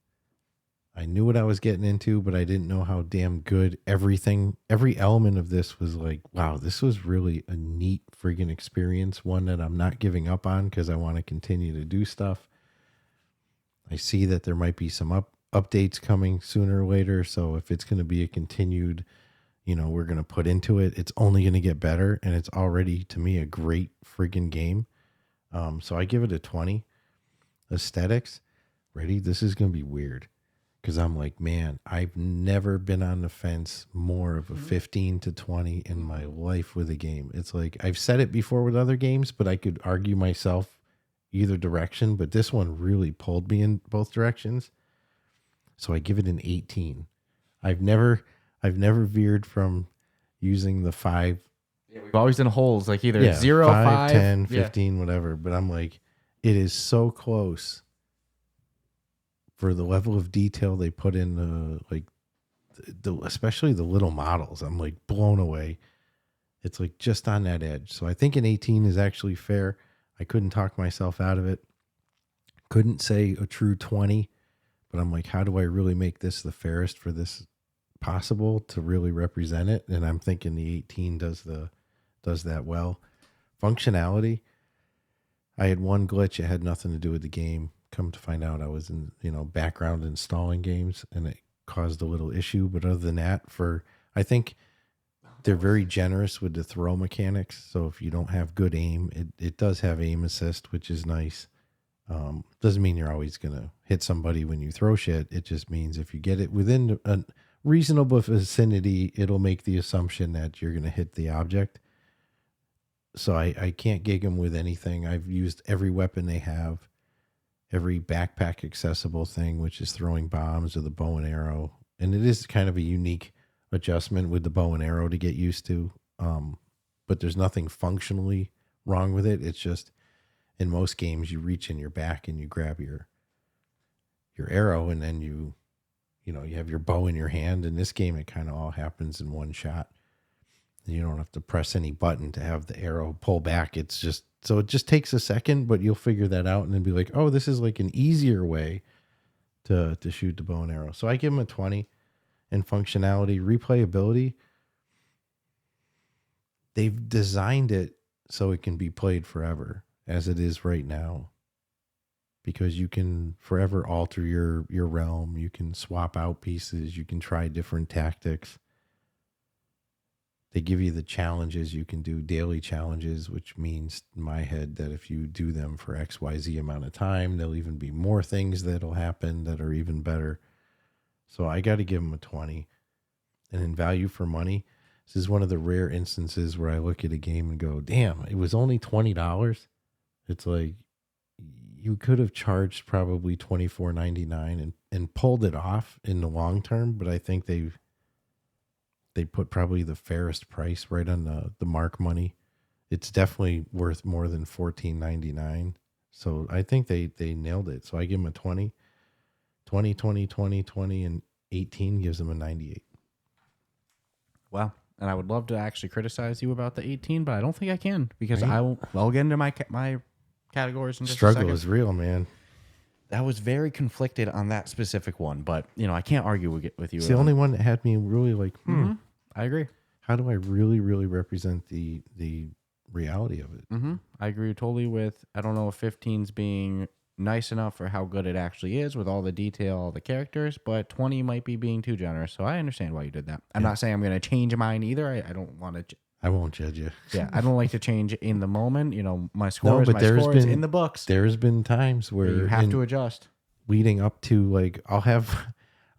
I knew what I was getting into, but I didn't know how damn good every element of this was. Like, wow, this was really a neat friggin' experience. One that I'm not giving up on because I want to continue to do stuff. I see that there might be some updates coming sooner or later. So if it's going to be a continued, we're going to put into it, it's only going to get better. And it's already, to me, a great friggin' game. So I give it a 20. Aesthetics. Ready? This is going to be weird. Because I'm like, man, I've never been on the fence more of a 15 to 20 in my life with a game. It's like, I've said it before with other games, but I could argue myself either direction. But this one really pulled me in both directions. So I give it an 18. I've never veered from using the 5. Yeah, we've always done holes, like either 0, 5, 10, 15, whatever. But I'm like, it is so close. For the level of detail they put in, especially the little models, I'm like blown away. It's like just on that edge. So I think an 18 is actually fair. I couldn't talk myself out of it. Couldn't say a true 20, but I'm like, how do I really make this the fairest for this possible to really represent it? And I'm thinking the 18 does that well. Functionality. I had one glitch. It had nothing to do with the game. Come to find out I was in, background installing games and it caused a little issue. But other than that, I think they're very generous with the throw mechanics. So if you don't have good aim, it does have aim assist, which is nice. Doesn't mean you're always going to hit somebody when you throw shit. It just means if you get it within a reasonable vicinity, it'll make the assumption that you're going to hit the object. So I can't gig them with anything. I've used every weapon they have. Every backpack accessible thing, which is throwing bombs or the bow and arrow. And it is kind of a unique adjustment with the bow and arrow to get used to. But there's nothing functionally wrong with it. It's just in most games, you reach in your back and you grab your arrow and then you have your bow in your hand. In this game, it kind of all happens in one shot. You don't have to press any button to have the arrow pull back. It just takes a second, but you'll figure that out and then be like, oh, this is like an easier way to shoot the bow and arrow. So I give them a 20. And functionality, replayability, they've designed it so it can be played forever as it is right now. Because you can forever alter your realm. You can swap out pieces. You can try different tactics. They give you the challenges. You can do daily challenges, which means in my head that if you do them for XYZ amount of time, there'll even be more things that'll happen that are even better. So I got to give them a 20. And in value for money, this is one of the rare instances where I look at a game and go, damn, it was only $20. It's like you could have charged probably $24.99 and pulled it off in the long term, but I think they put probably the fairest price right on the mark money. It's definitely worth more than $14.99. So I think they nailed it. So I give them a 20, 20, 20, 20, 20, and 18 gives them a 98. Wow. And I would love to actually criticize you about the 18, but I don't think I can because Right. I'll get into my categories in just a Struggle second. is real, man. I was very conflicted on that specific one, but I can't argue with you. It's the only one that had me really like, I agree. how do I really, really represent the reality of it? I agree totally with. I don't know if 15's being nice enough for how good it actually is with all the detail, all the characters, but 20 might be being too generous. So I understand why you did that. I'm not saying I'm going to change mine either. I don't want to. I won't judge you. Yeah, I don't like to change in the moment. My score is my score. It's in the books. There's been times where You have to adjust. Leading up to like I'll have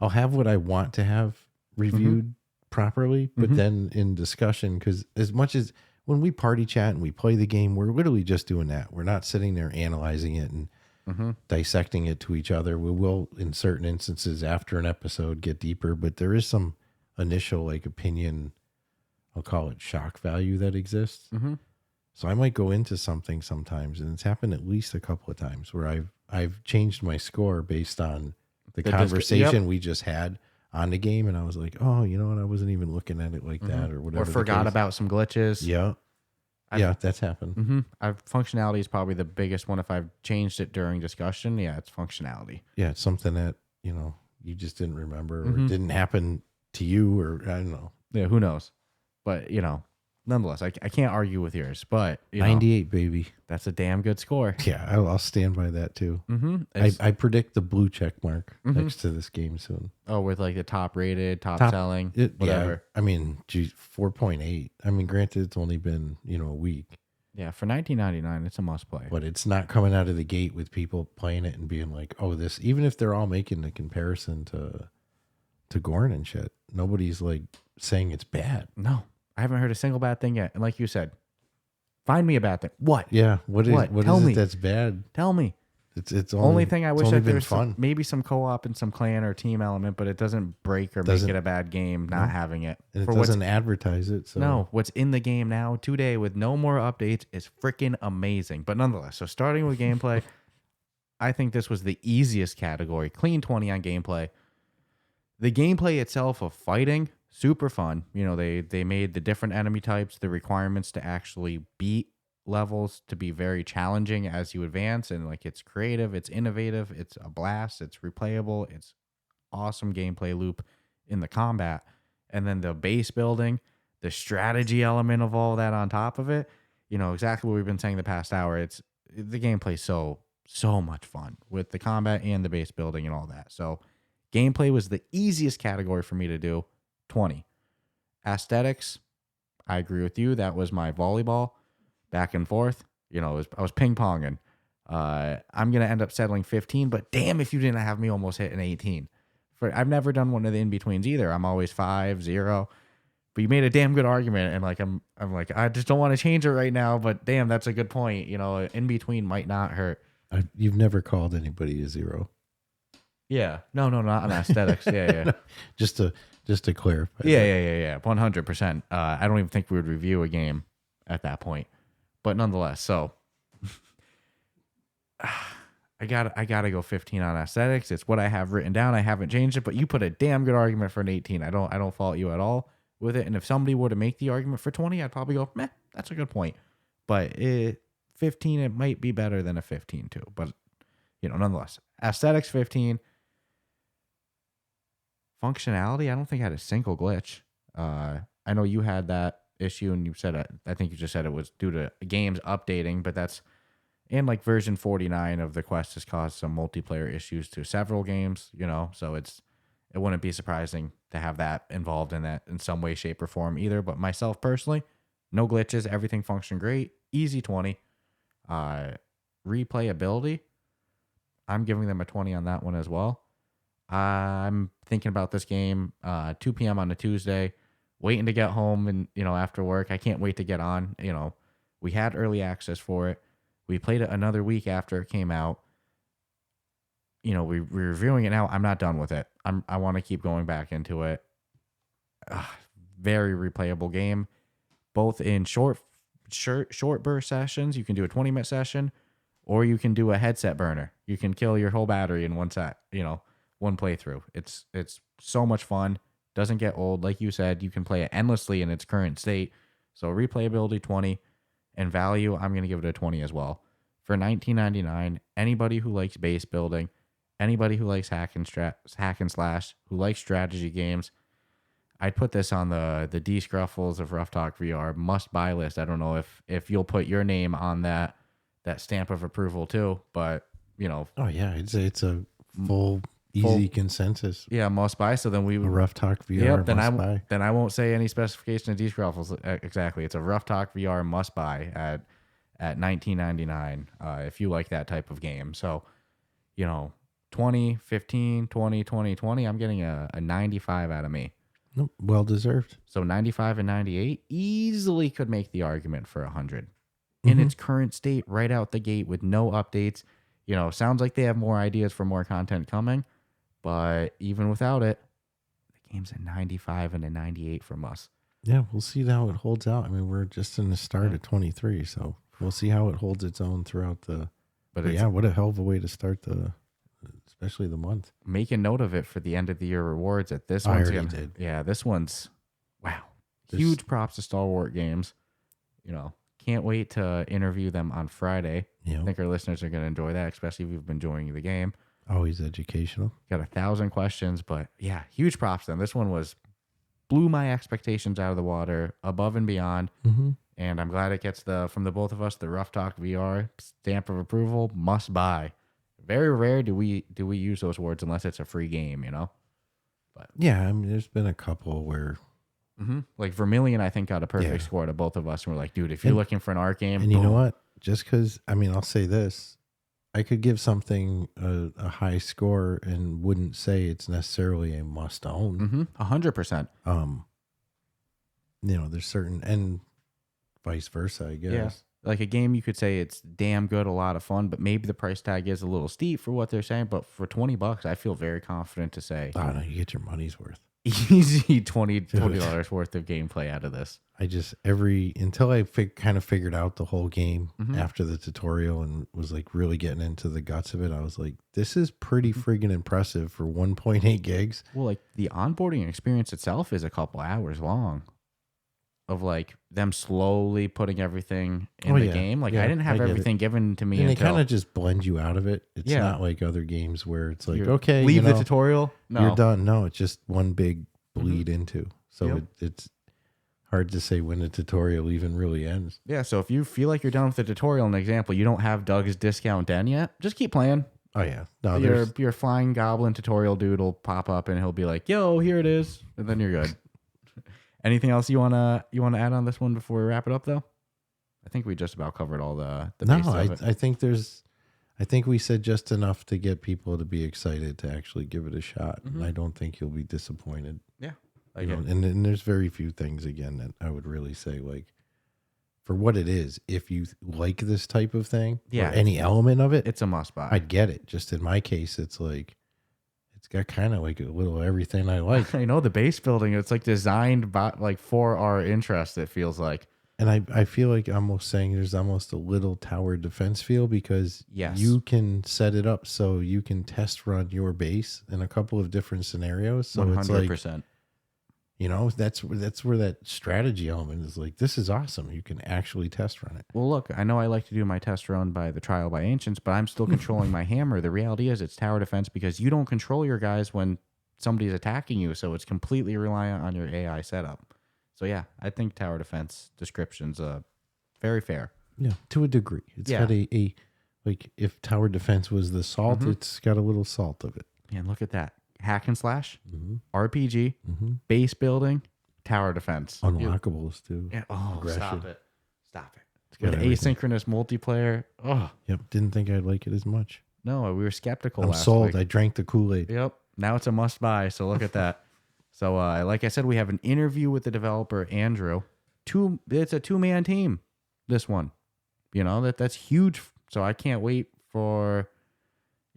what I want to have reviewed properly, but then in discussion, because as much as when we party chat and we play the game, we're literally just doing that. We're not sitting there analyzing it and dissecting it to each other. We will, in certain instances, after an episode, get deeper, but there is some initial like opinion. I'll call it shock value that exists. So I might go into something sometimes, and it's happened at least a couple of times where I've changed my score based on the conversation we just had on the game, and I was like, oh, you know what? I wasn't even looking at it like that, or whatever. Or forgot about some glitches. Yeah, that's happened. Functionality is probably the biggest one. If I've changed it during discussion, it's functionality. Yeah, it's something that you just didn't remember, or it didn't happen to you, or I don't know. Yeah, who knows? But nonetheless, I can't argue with yours. But 98, baby. That's a damn good score. Yeah, I'll stand by that too. I predict the blue check mark next to this game soon. Oh, with like the top rated, top selling, whatever. Yeah, I mean, geez, 4.8. I mean, granted, it's only been a week. Yeah, for $19.99, it's a must play. But it's not coming out of the gate with people playing it and being like, oh, this. Even if they're all making the comparison to Gorn and shit, nobody's like saying it's bad. No, I haven't heard a single bad thing yet. And like you said, find me a bad thing. What? Yeah. What is Tell me. it that's bad? Tell me. It's only thing I wish that there was fun. Maybe some co-op and some clan or team element, but it doesn't break or make it a bad game not having it. And it doesn't advertise it. So. No, what's in the game now today with no more updates is freaking amazing. But nonetheless, so starting with gameplay, I think this was the easiest category. Clean 20 on gameplay. The gameplay itself of fighting, super fun. They made the different enemy types, the requirements to actually beat levels to be very challenging as you advance, and like it's creative, it's innovative, it's a blast, it's replayable, it's awesome gameplay loop in the combat. And then the base building, the strategy element of all that on top of it, exactly what we've been saying the past hour. It's the gameplay so much fun with the combat and the base building and all that. So gameplay was the easiest category for me to do. 20. Aesthetics, I agree with you. That was my volleyball back and forth. I was ping-ponging. I'm going to end up settling 15, but damn if you didn't have me almost hit an 18. I've never done one of the in-betweens either. I'm always 5, 0. But you made a damn good argument, and like I'm like, I just don't want to change it right now, but damn, that's a good point. In-between might not hurt. You've never called anybody a 0. Yeah. No, not on aesthetics. Yeah. Just to clarify. Yeah. 100%. I don't even think we would review a game at that point. But nonetheless, so I gotta go 15 on aesthetics. It's what I have written down. I haven't changed it, but you put a damn good argument for an 18. I don't fault you at all with it. And if somebody were to make the argument for 20, I'd probably go, meh, that's a good point. But 15, it might be better than a 15 too. But nonetheless, aesthetics 15. Functionality, I don't think I had a single glitch. I know you had that issue, and you said I think you just said it was due to games updating, but that's and like version 49 of the Quest has caused some multiplayer issues to several games. So it wouldn't be surprising to have that involved in that in some way, shape, or form either. But myself personally, no glitches, everything functioned great, easy 20. Replayability, I'm giving them a 20 on that one as well. I'm thinking about this game 2 p.m. on a Tuesday, waiting to get home and, after work. I can't wait to get on. We had early access for it. We played it another week after it came out. We're reviewing it now. I'm not done with it. I want to keep going back into it. Very replayable game, both in short burst sessions. You can do a 20-minute session, or you can do a headset burner. You can kill your whole battery in one set, one playthrough. It's so much fun. Doesn't get old. Like you said, you can play it endlessly in its current state. So replayability 20 and value, I'm going to give it a 20 as well. For $19.99, anybody who likes base building, anybody who likes hack and slash, who likes strategy games, I'd put this on the Dscruffles of Ruff Talk VR must buy list. I don't know if you'll put your name on that stamp of approval too, but Oh yeah, it's a full easy consensus. Yeah, must buy. So then we A Ruff Talk VR must buy. Then I won't say any specification of Dscruffles exactly. It's a Ruff Talk VR must buy at $19.99 if you like that type of game. So 20, 15, 20, 20, 20. I'm getting a 95 out of me. Nope, well deserved. So 95 and 98 easily could make the argument for 100 in its current state right out the gate with no updates. Sounds like they have more ideas for more content coming, but even without it, the game's a 95 and a 98 from us. Yeah, we'll see how it holds out. I mean, we're just in the start of 23, so we'll see how it holds its own throughout the. But yeah, what a hell of a way to start especially the month. Make a note of it for the end of the year rewards. At this I one's already did. Yeah, this one's wow. Huge props to Stalwart Games. Can't wait to interview them on Friday. I think our listeners are going to enjoy that, especially if you've been enjoying the game. Always educational. Got 1,000 questions, but yeah, huge props to them. This one blew my expectations out of the water, above and beyond. And I'm glad it gets from the both of us, the Ruff Talk VR stamp of approval, must buy. Very rare do we use those words unless it's a free game, But yeah, I mean, there's been a couple where. Like Vermilion, I think got a perfect score to both of us. And we're like, dude, if you're looking for an art game, and you know what? Just because, I mean, I'll say this, I could give something a high score and wouldn't say it's necessarily a must own. 100%. There's certain, and vice versa, I guess. Yeah. Like a game, you could say it's damn good, a lot of fun, but maybe the price tag is a little steep for what they're saying. But for $20, I feel very confident to say, oh no, you get your money's worth. Easy $20 worth of gameplay out of this. I just until I kind of figured out the whole game after the tutorial and was like really getting into the guts of it, I was like, this is pretty friggin' impressive for 1.8 gigs. Well, like the onboarding experience itself is a couple hours long of like them slowly putting everything in the game. Like I didn't have everything given to me. And they kind of just blend you out of it. It's not like other games where it's like, okay, leave the tutorial. No. You're done. No, it's just one big bleed into. So it's hard to say when the tutorial even really ends. Yeah. So if you feel like you're done with the tutorial, an example, you don't have Doug's discount den yet, just keep playing. Oh yeah. No, your flying goblin tutorial dude will pop up and he'll be like, yo, here it is. And then you're good. Anything else you wanna add on this one before we wrap it up though? I think we just about covered all the bases of it. I think we said just enough to get people to be excited to actually give it a shot. And I don't think you'll be disappointed. Yeah. And there's very few things again that I would really say like for what it is, if you like this type of thing or any element of it, it's a must buy. I'd get it. Just in my case, it's like it's got kind of like a little everything I like. I know the base building, it's like designed like for our interest, it feels like. And I feel like almost saying there's almost a little tower defense feel because you can set it up so you can test run your base in a couple of different scenarios. So 100%. It's like, that's where that strategy element is like, this is awesome. You can actually test run it. Well, look, I know I like to do my test run by the Trial by Ancients, but I'm still controlling my hammer. The reality is it's tower defense because you don't control your guys when somebody's attacking you. So it's completely reliant on your AI setup. So yeah, I think tower defense description's very fair. Yeah, to a degree. It's got a like if tower defense was the salt, it's got a little salt of it. And look at that. Hack and slash, RPG, base building, tower defense. Unlockables too. Yeah. Oh, stop it. It's got asynchronous multiplayer. Oh. Yep, didn't think I'd like it as much. No, we were skeptical I'm last sold. week. I drank the Kool-Aid. Yep. Now it's a must buy, so look at that. So, like I said, we have an interview with the developer, Andrew. It's a two-man team, this one. That's huge. So I can't wait for,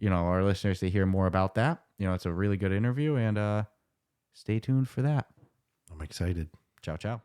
our listeners to hear more about that. It's a really good interview, and stay tuned for that. I'm excited. Ciao, ciao.